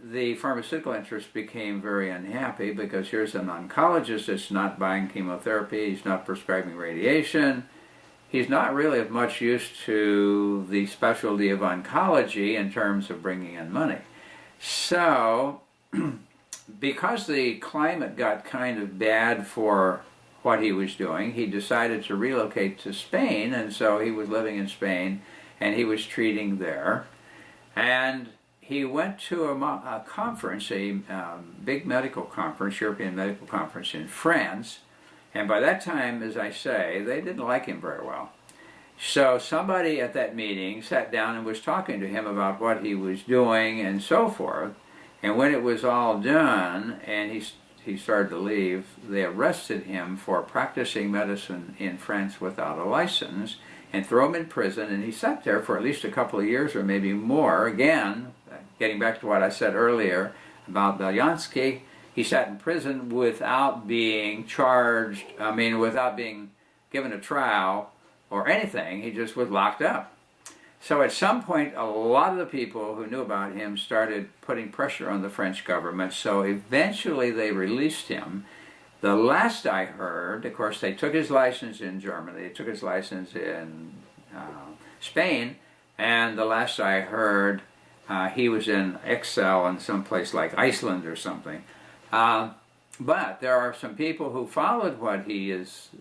the pharmaceutical interests became very unhappy, because here's an oncologist that's not buying chemotherapy, he's not prescribing radiation, he's not really of much use to the specialty of oncology in terms of bringing in money. So, because the climate got kind of bad for what he was doing, he decided to relocate to Spain, and so he was living in Spain, and he was treating there. And he went to a conference, a big medical conference, European medical conference in France, and by that time, as I say, they didn't like him very well. So somebody at that meeting sat down and was talking to him about what he was doing and so forth, and when it was all done and he started to leave, they arrested him for practicing medicine in France without a license and threw him in prison, and he sat there for at least a couple of years or maybe more. Again, getting back to what I said earlier about Belyansky, he sat in prison without being charged, without being given a trial or anything. He just was locked up. So at some point, a lot of the people who knew about him started putting pressure on the French government, so eventually they released him. The last I heard, of course, they took his license in Germany, they took his license in Spain, and the last I heard, he was in exile in some place like Iceland or something. But there are some people who followed what he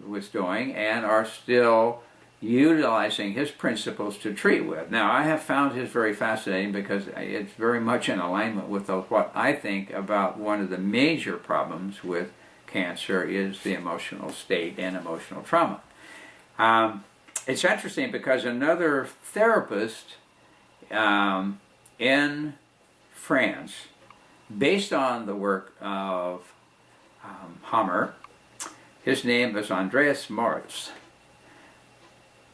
was doing and are still utilizing his principles to treat with. Now, I have found his very fascinating, because it's very much in alignment with what I think about one of the major problems with cancer is the emotional state and emotional trauma. It's interesting because another therapist in France, based on the work of Hammer, his name is Andreas Moritz.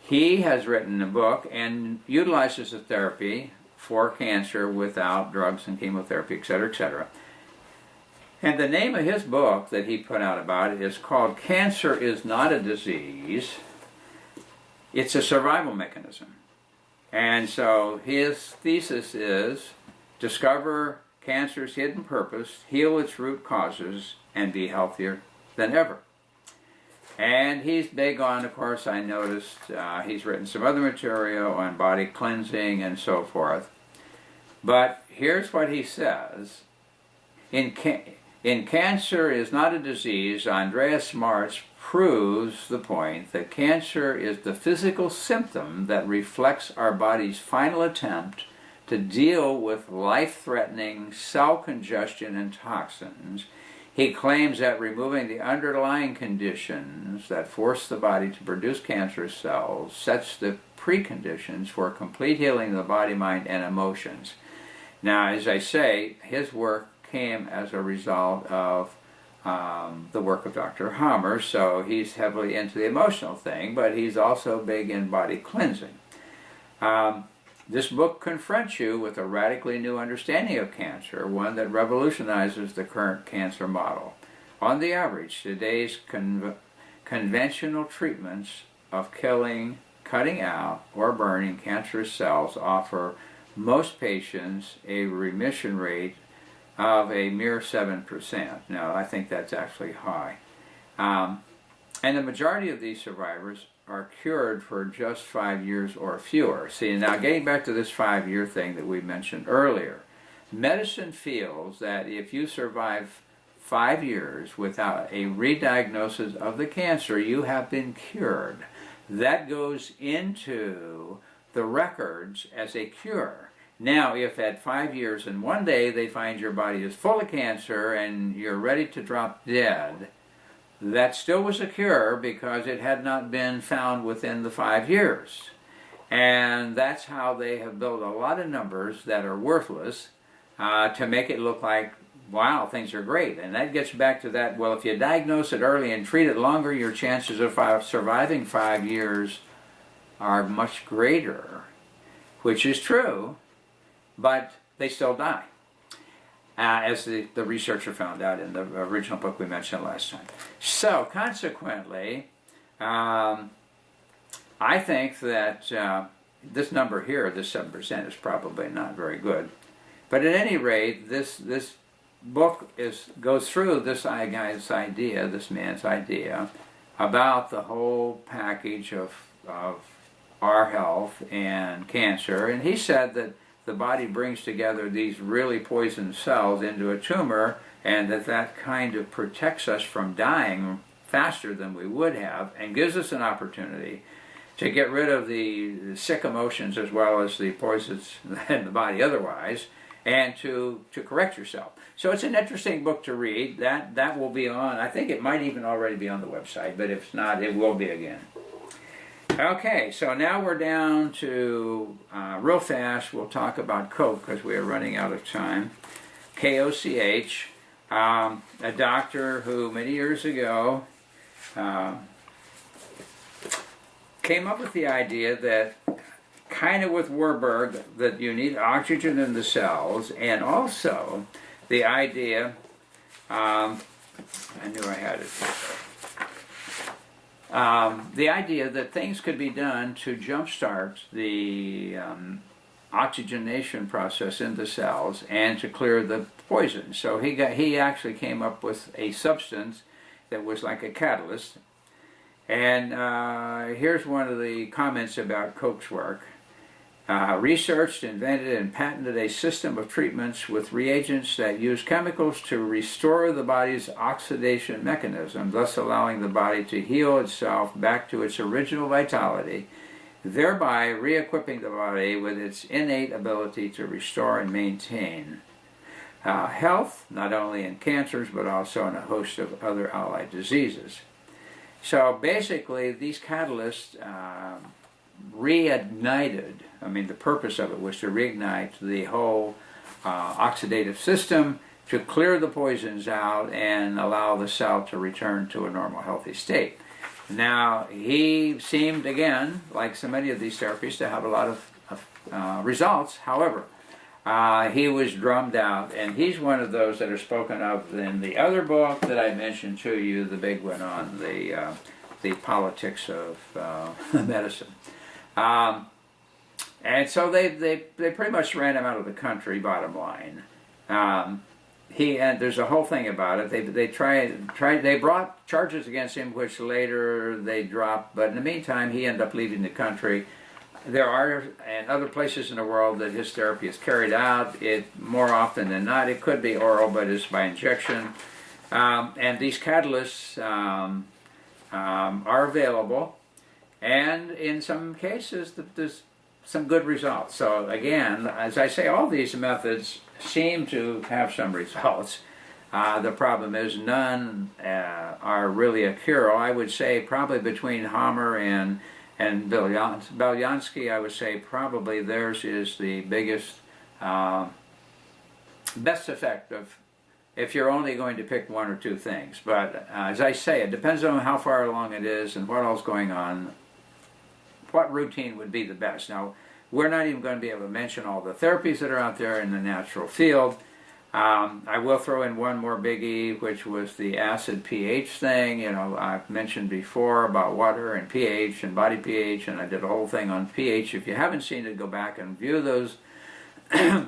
He has written a book and utilizes the therapy for cancer without drugs and chemotherapy, etc., etc. And the name of his book that he put out about it is called Cancer is Not a Disease, It's a Survival Mechanism. And so his thesis is discover cancer's hidden purpose, heal its root causes, and be healthier than ever. And he's big on, of course, I noticed, he's written some other material on body cleansing and so forth. But here's what he says. In Cancer is Not a Disease, Andreas Moritz proves the point that cancer is the physical symptom that reflects our body's final attempt to deal with life-threatening cell congestion and toxins. He claims that removing the underlying conditions that force the body to produce cancerous cells sets the preconditions for complete healing of the body, mind, and emotions. Now, as I say, his work came as a result of the work of Dr. Hammer, so he's heavily into the emotional thing, but he's also big in body cleansing. This book confronts you with a radically new understanding of cancer, one that revolutionizes the current cancer model. On the average, today's conventional treatments of killing, cutting out, or burning cancerous cells offer most patients a remission rate of a mere 7%. Now, I think that's actually high. And the majority of these survivors are cured for just 5 years or fewer. See, now getting back to this 5-year thing that we mentioned earlier, medicine feels that if you survive 5 years without a rediagnosis of the cancer, you have been cured. That goes into the records as a cure. Now, if at 5 years and one day they find your body is full of cancer and you're ready to drop dead, that still was a cure because it had not been found within the 5 years. And that's how they have built a lot of numbers that are worthless to make it look like, wow, things are great. And that gets back to that, well, if you diagnose it early and treat it longer, your chances of surviving 5 years are much greater, which is true, but they still die, as the researcher found out in the original book we mentioned last time. So consequently, I think that this number here, this 7%, is probably not very good. But at any rate, this book goes through this man's idea about the whole package of our health and cancer. And he said that the body brings together these really poisoned cells into a tumor, and that kind of protects us from dying faster than we would have, and gives us an opportunity to get rid of the sick emotions as well as the poisons in the body otherwise, and to correct yourself. So it's an interesting book to read. That will be on, I think it might even already be on the website, but if not, it will be again. Okay, so now we're down to, real fast, we'll talk about Koch because we are running out of time. Koch, a doctor who many years ago came up with the idea that, kind of with Warburg, that you need oxygen in the cells, and also the idea, I knew I had it. The idea that things could be done to jumpstart the oxygenation process in the cells and to clear the poison. So he actually came up with a substance that was like a catalyst. And here's one of the comments about Koch's work. Researched, invented, and patented a system of treatments with reagents that use chemicals to restore the body's oxidation mechanism, thus allowing the body to heal itself back to its original vitality, thereby re-equipping the body with its innate ability to restore and maintain health, not only in cancers, but also in a host of other allied diseases. So basically, these catalysts reignited, the purpose of it was to reignite the whole oxidative system to clear the poisons out and allow the cell to return to a normal, healthy state. Now, he seemed, again, like so many of these therapies, to have a lot of results. However, he was drummed out, and he's one of those that are spoken of in the other book that I mentioned to you, the big one on the politics of medicine. And so they pretty much ran him out of the country, bottom line. And there's a whole thing about it. They brought charges against him, which later they dropped, but in the meantime he ended up leaving the country. There are, and other places in the world, that his therapy is carried out. More often than not, it could be oral, but it's by injection. And these catalysts are available. And in some cases, there's some good results. So again, as I say, all these methods seem to have some results. The problem is none are really a cure. I would say probably between Hammer and Belyansky, I would say probably theirs is the biggest, best effective if you're only going to pick one or two things. But as I say, it depends on how far along it is and what else is going on, what routine would be the best. Now, we're not even going to be able to mention all the therapies that are out there in the natural field. I will throw in one more biggie, which was the acid pH thing. I've mentioned before about water and pH and body pH, and I did a whole thing on pH. If you haven't seen it, go back and view those. The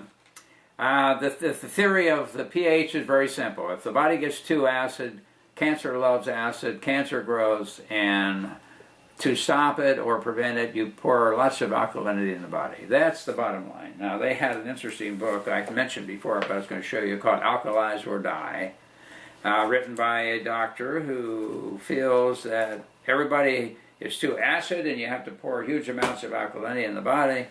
theory of the pH is very simple. If the body gets too acid, cancer loves acid, cancer grows, and to stop it or prevent it, you pour lots of alkalinity in the body. That's the bottom line. Now, they had an interesting book I mentioned before, but I was going to show you, called Alkalize or Die, written by a doctor who feels that everybody is too acid and you have to pour huge amounts of alkalinity in the body.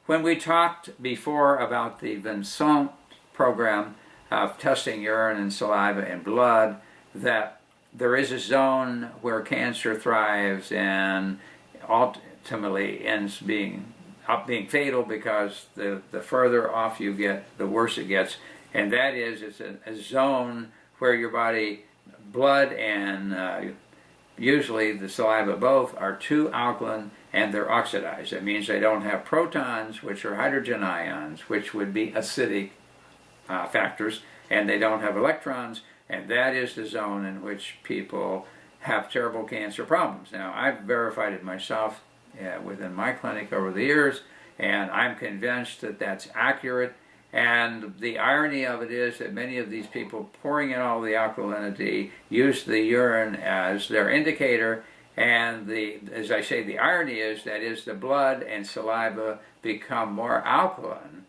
When we talked before about the Vincent program of testing urine and saliva and blood, that there is a zone where cancer thrives and ultimately ends being fatal, because the further off you get, the worse it gets. And that is, it's a zone where your body, blood and usually the saliva both are too alkaline and they're oxidized. That means they don't have protons, which are hydrogen ions, which would be acidic factors, and they don't have electrons, and that is the zone in which people have terrible cancer problems. Now, I've verified it myself within my clinic over the years, and I'm convinced that that's accurate. And the irony of it is that many of these people pouring in all the alkalinity use the urine as their indicator, and as I say, the irony is that as the blood and saliva become more alkaline,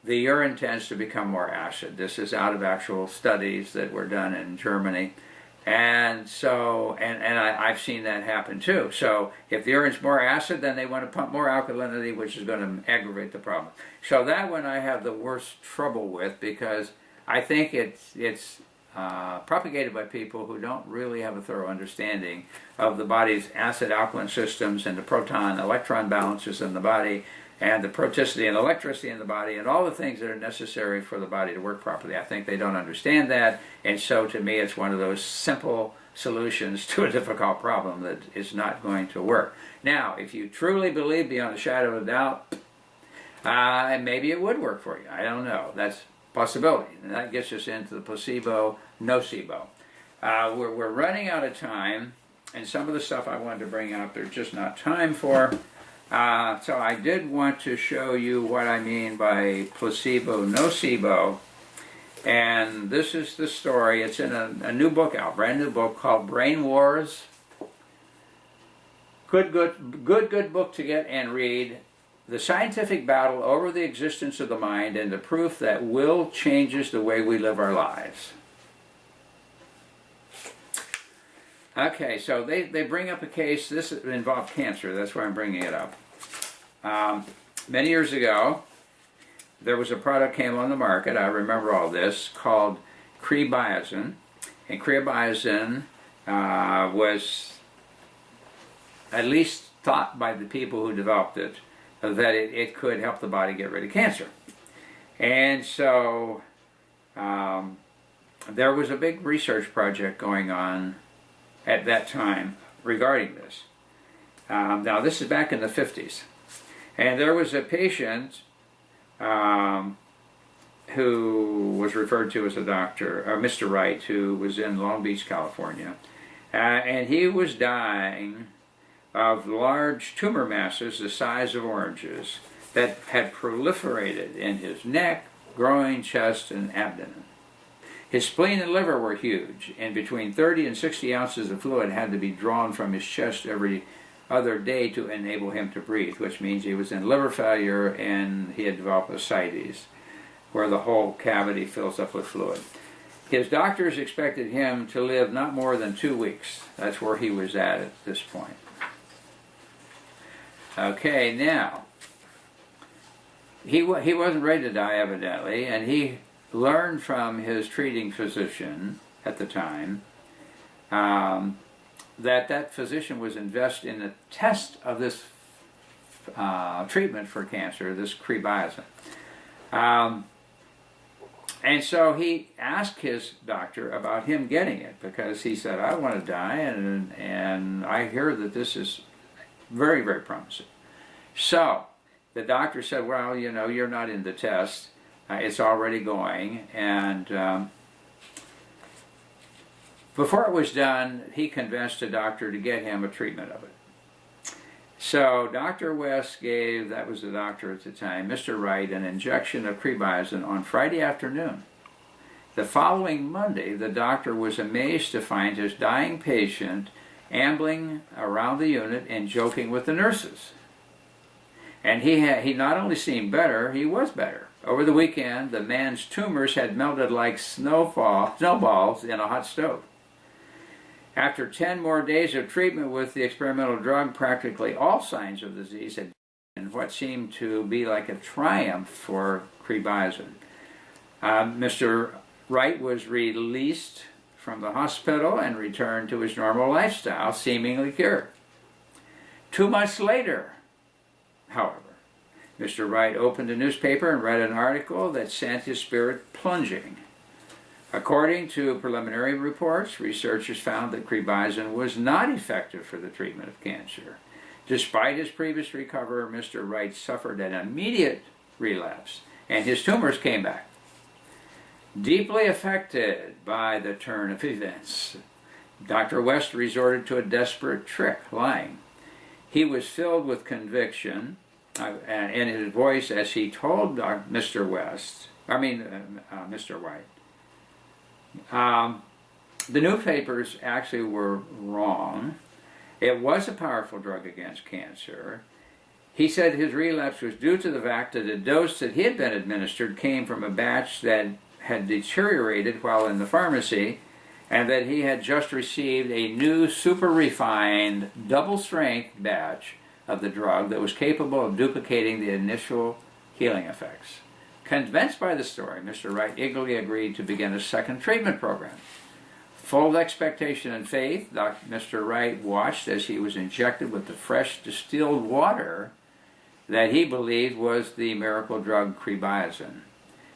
the urine tends to become more acid. This is out of actual studies that were done in Germany. And so, I've seen that happen too. So if the urine's more acid, then they want to pump more alkalinity, which is going to aggravate the problem. So that one I have the worst trouble with, because I think it's propagated by people who don't really have a thorough understanding of the body's acid-alkaline systems and the proton-electron balances in the body, and the proticity and electricity in the body, and all the things that are necessary for the body to work properly. I think they don't understand that, and so to me it's one of those simple solutions to a difficult problem that is not going to work. Now, if you truly believe beyond a shadow of a doubt, maybe it would work for you. I don't know. That's a possibility. And that gets us into the placebo, nocebo. We're running out of time, and some of the stuff I wanted to bring up there's just not time for. So I did want to show you what I mean by placebo, nocebo, and this is the story. It's in a new book out, brand new book called Brain Wars. Good book to get and read. The scientific battle over the existence of the mind and the proof that will changes the way we live our lives. Okay, so they bring up a case. This involved cancer. That's why I'm bringing it up. Many years ago, there was a product came on the market, I remember all this, called crebiazine. And crebiazine was at least thought by the people who developed it that it could help the body get rid of cancer. And so there was a big research project going on at that time regarding this. Now this is back in the 50s. And there was a patient who was referred to as a doctor, Mr. Wright, who was in Long Beach, California. And he was dying of large tumor masses the size of oranges that had proliferated in his neck, groin, chest, and abdomen. His spleen and liver were huge, and between 30 and 60 ounces of fluid had to be drawn from his chest every other day to enable him to breathe, which means he was in liver failure and he had developed ascites, where the whole cavity fills up with fluid. His doctors expected him to live not more than 2 weeks. That's where he was at this point. Okay, now, he wasn't ready to die, evidently, and he learned from his treating physician at the time that physician was invested in the test of this treatment for cancer, this crebiazine. And so he asked his doctor about him getting it, because he said, I want to die, and I hear that this is very, very promising. So the doctor said, well, you know, you're not in the test. It's already going, and before it was done, he convinced a doctor to get him a treatment of it. So Dr. West gave, that was the doctor at the time, Mr. Wright, an injection of crebiazine on Friday afternoon. The following Monday, the doctor was amazed to find his dying patient ambling around the unit and joking with the nurses. And he not only seemed better, he was better. Over the weekend, the man's tumors had melted like snowballs in a hot stove. After 10 more days of treatment with the experimental drug, practically all signs of the disease had been what seemed to be like a triumph for crebiazine. Mr. Wright was released from the hospital and returned to his normal lifestyle, seemingly cured. 2 months later, however, Mr. Wright opened a newspaper and read an article that sent his spirit plunging. According to preliminary reports, researchers found that crebizin was not effective for the treatment of cancer. Despite his previous recovery, Mr. Wright suffered an immediate relapse, and his tumors came back. Deeply affected by the turn of events, Dr. West resorted to a desperate trick, lying. He was filled with conviction in his voice as he told Mr. White. The newspapers actually were wrong. It was a powerful drug against cancer. He said his relapse was due to the fact that the dose that he had been administered came from a batch that had deteriorated while in the pharmacy, and that he had just received a new super refined double-strength batch of the drug that was capable of duplicating the initial healing effects. Convinced by the story, Mr. Wright eagerly agreed to begin a second treatment program. Full of expectation and faith, Mr. Wright watched as he was injected with the fresh distilled water that he believed was the miracle drug crebizin.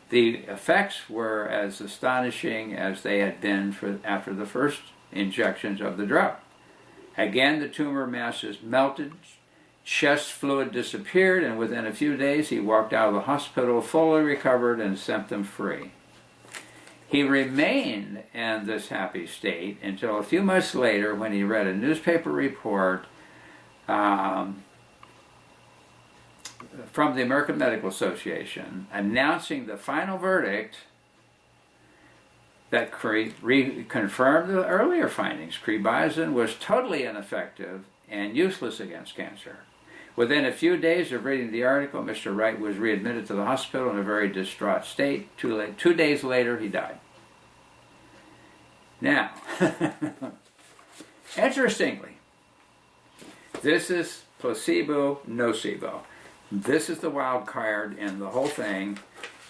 The effects were as astonishing as they had been after the first injections of the drug. Again, the tumor masses melted, chest fluid disappeared, and within a few days he walked out of the hospital fully recovered and symptom-free. He remained in this happy state until a few months later when he read a newspaper report from the American Medical Association announcing the final verdict that confirmed the earlier findings. Crebizin was totally ineffective and useless against cancer. Within a few days of reading the article, Mr. Wright was readmitted to the hospital in a very distraught state. 2 days later, he died. Now, interestingly, this is placebo, nocebo. This is the wild card in the whole thing,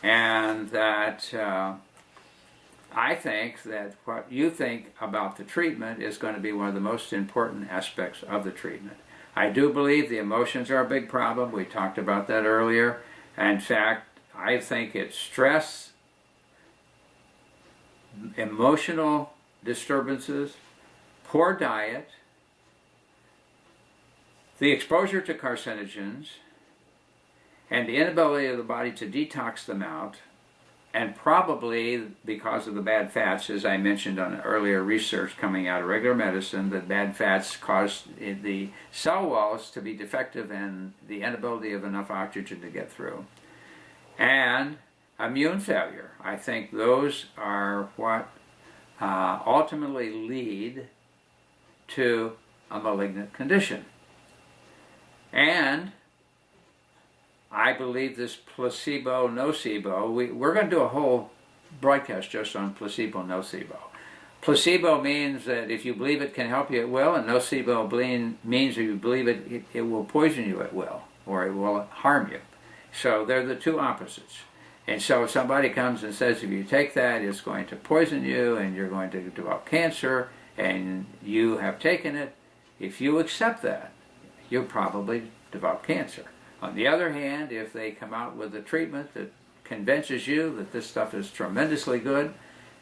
and that I think that what you think about the treatment is going to be one of the most important aspects of the treatment. I do believe the emotions are a big problem. We talked about that earlier. In fact, I think it's stress, emotional disturbances, poor diet, the exposure to carcinogens, and the inability of the body to detox them out, and probably because of the bad fats, as I mentioned on earlier research coming out of regular medicine, that bad fats cause the cell walls to be defective and the inability of enough oxygen to get through. And immune failure. I think those are what ultimately lead to a malignant condition. And I believe this placebo, nocebo, we're going to do a whole broadcast just on placebo, nocebo. Placebo means that if you believe it can help you, it will, and nocebo means if you believe it will poison you, it will, or it will harm you. So they're the two opposites. And so if somebody comes and says if you take that, it's going to poison you and you're going to develop cancer, and you have taken it, if you accept that, you'll probably develop cancer. On the other hand, if they come out with a treatment that convinces you that this stuff is tremendously good,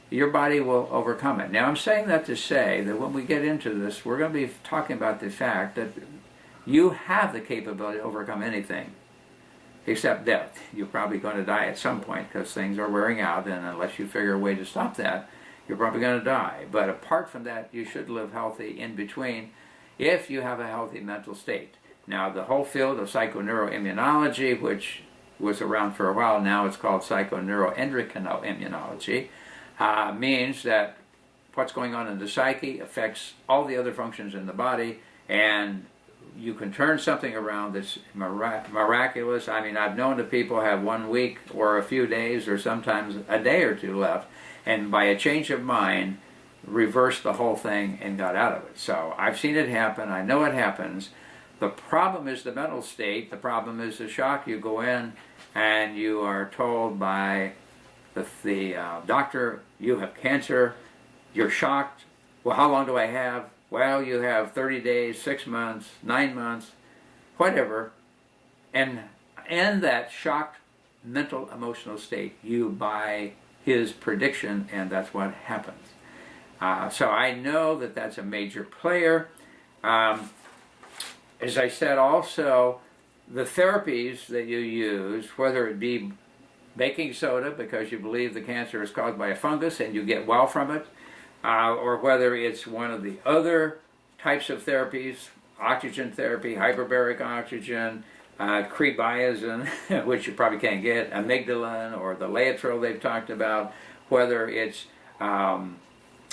your body will overcome it. Now, I'm saying that to say that when we get into this, we're going to be talking about the fact that you have the capability to overcome anything except death. You're probably going to die at some point because things are wearing out, and unless you figure a way to stop that, you're probably going to die. But apart from that, you should live healthy in between if you have a healthy mental state. Now, the whole field of psychoneuroimmunology, which was around for a while now, it's called psychoneuroendocrinology, means that what's going on in the psyche affects all the other functions in the body, and you can turn something around that's miraculous. I mean, I've known that people have 1 week or a few days or sometimes a day or two left, and by a change of mind, reversed the whole thing and got out of it. So I've seen it happen. I know it happens. The problem is the mental state. The problem is the shock. You go in and you are told by the doctor, you have cancer. You're shocked. Well, how long do I have? Well, you have 30 days, 6 months, 9 months, whatever. And in that shocked mental, emotional state, you buy his prediction, and that's what happens. So I know that that's a major player. As I said also, the therapies that you use, whether it be baking soda because you believe the cancer is caused by a fungus and you get well from it, or whether it's one of the other types of therapies, oxygen therapy, hyperbaric oxygen, crebiazine, which you probably can't get, amygdalin, or the laetrile they've talked about, whether it's an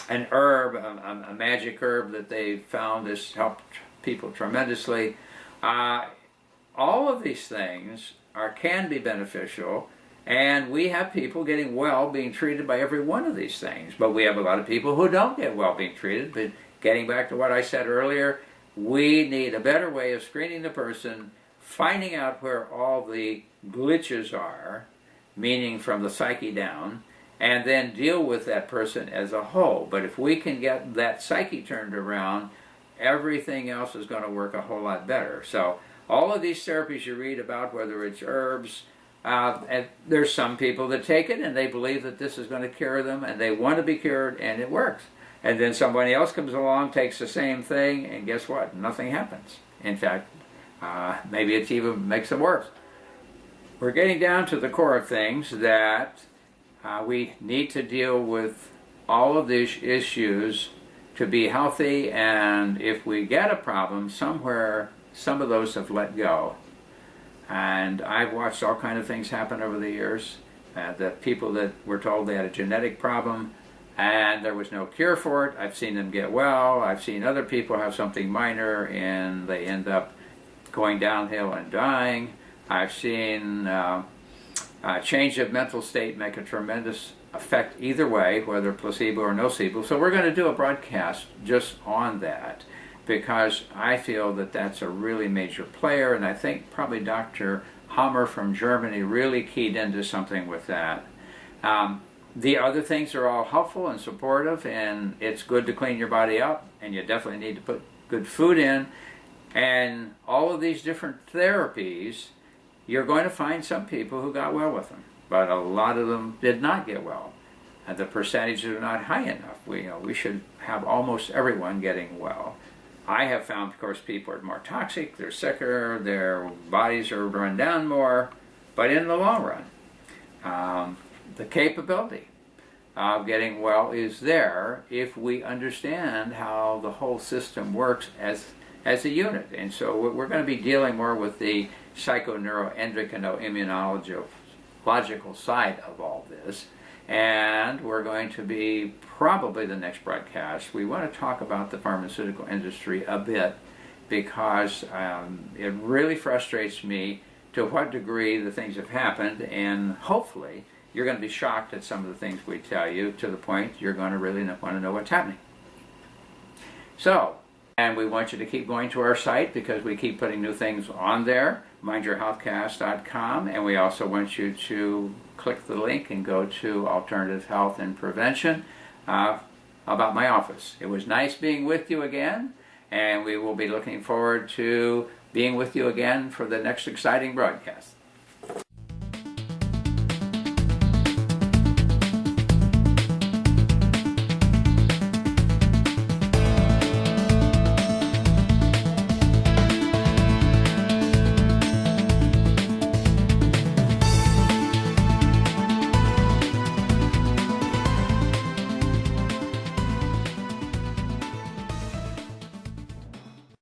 herb, a magic herb that they found has helped people tremendously. All of these things can be beneficial, and we have people getting well being treated by every one of these things, but we have a lot of people who don't get well being treated. But getting back to what I said earlier, we need a better way of screening the person, finding out where all the glitches are, meaning from the psyche down, and then deal with that person as a whole. But if we can get that psyche turned around, everything else is going to work a whole lot better. So all of these therapies you read about, whether it's herbs, and there's some people that take it and they believe that this is going to cure them and they want to be cured, and it works. And then somebody else comes along, takes the same thing, and guess what? Nothing happens. In fact, maybe it even makes them worse. We're getting down to the core of things, that we need to deal with all of these issues to be healthy, and if we get a problem somewhere, some of those have let go. And I've watched all kinds of things happen over the years. The people that were told they had a genetic problem and there was no cure for it, I've seen them get well. I've seen other people have something minor and they end up going downhill and dying. I've seen a change of mental state make a tremendous effect either way, whether placebo or nocebo. So we're going to do a broadcast just on that, because I feel that that's a really major player, and I think probably Dr. Hammer from Germany really keyed into something with that. The other things are all helpful and supportive, and it's good to clean your body up, and you definitely need to put good food in. And all of these different therapies, you're going to find some people who got well with them, but a lot of them did not get well. And the percentages are not high enough. We should have almost everyone getting well. I have found, of course, people are more toxic, they're sicker, their bodies are run down more, but in the long run, the capability of getting well is there if we understand how the whole system works as a unit. And so we're going to be dealing more with the psychoneuroendocrino-immunological side of all this. And we're going to be, probably the next broadcast, we want to talk about the pharmaceutical industry a bit, because it really frustrates me to what degree the things have happened, and hopefully you're going to be shocked at some of the things we tell you, to the point you're going to really want to know what's happening. So, and we want you to keep going to our site, because we keep putting new things on there, mindyourhealthcast.com, and we also want you to click the link and go to Alternative Health and Prevention about my office. It was nice being with you again, and we will be looking forward to being with you again for the next exciting broadcast.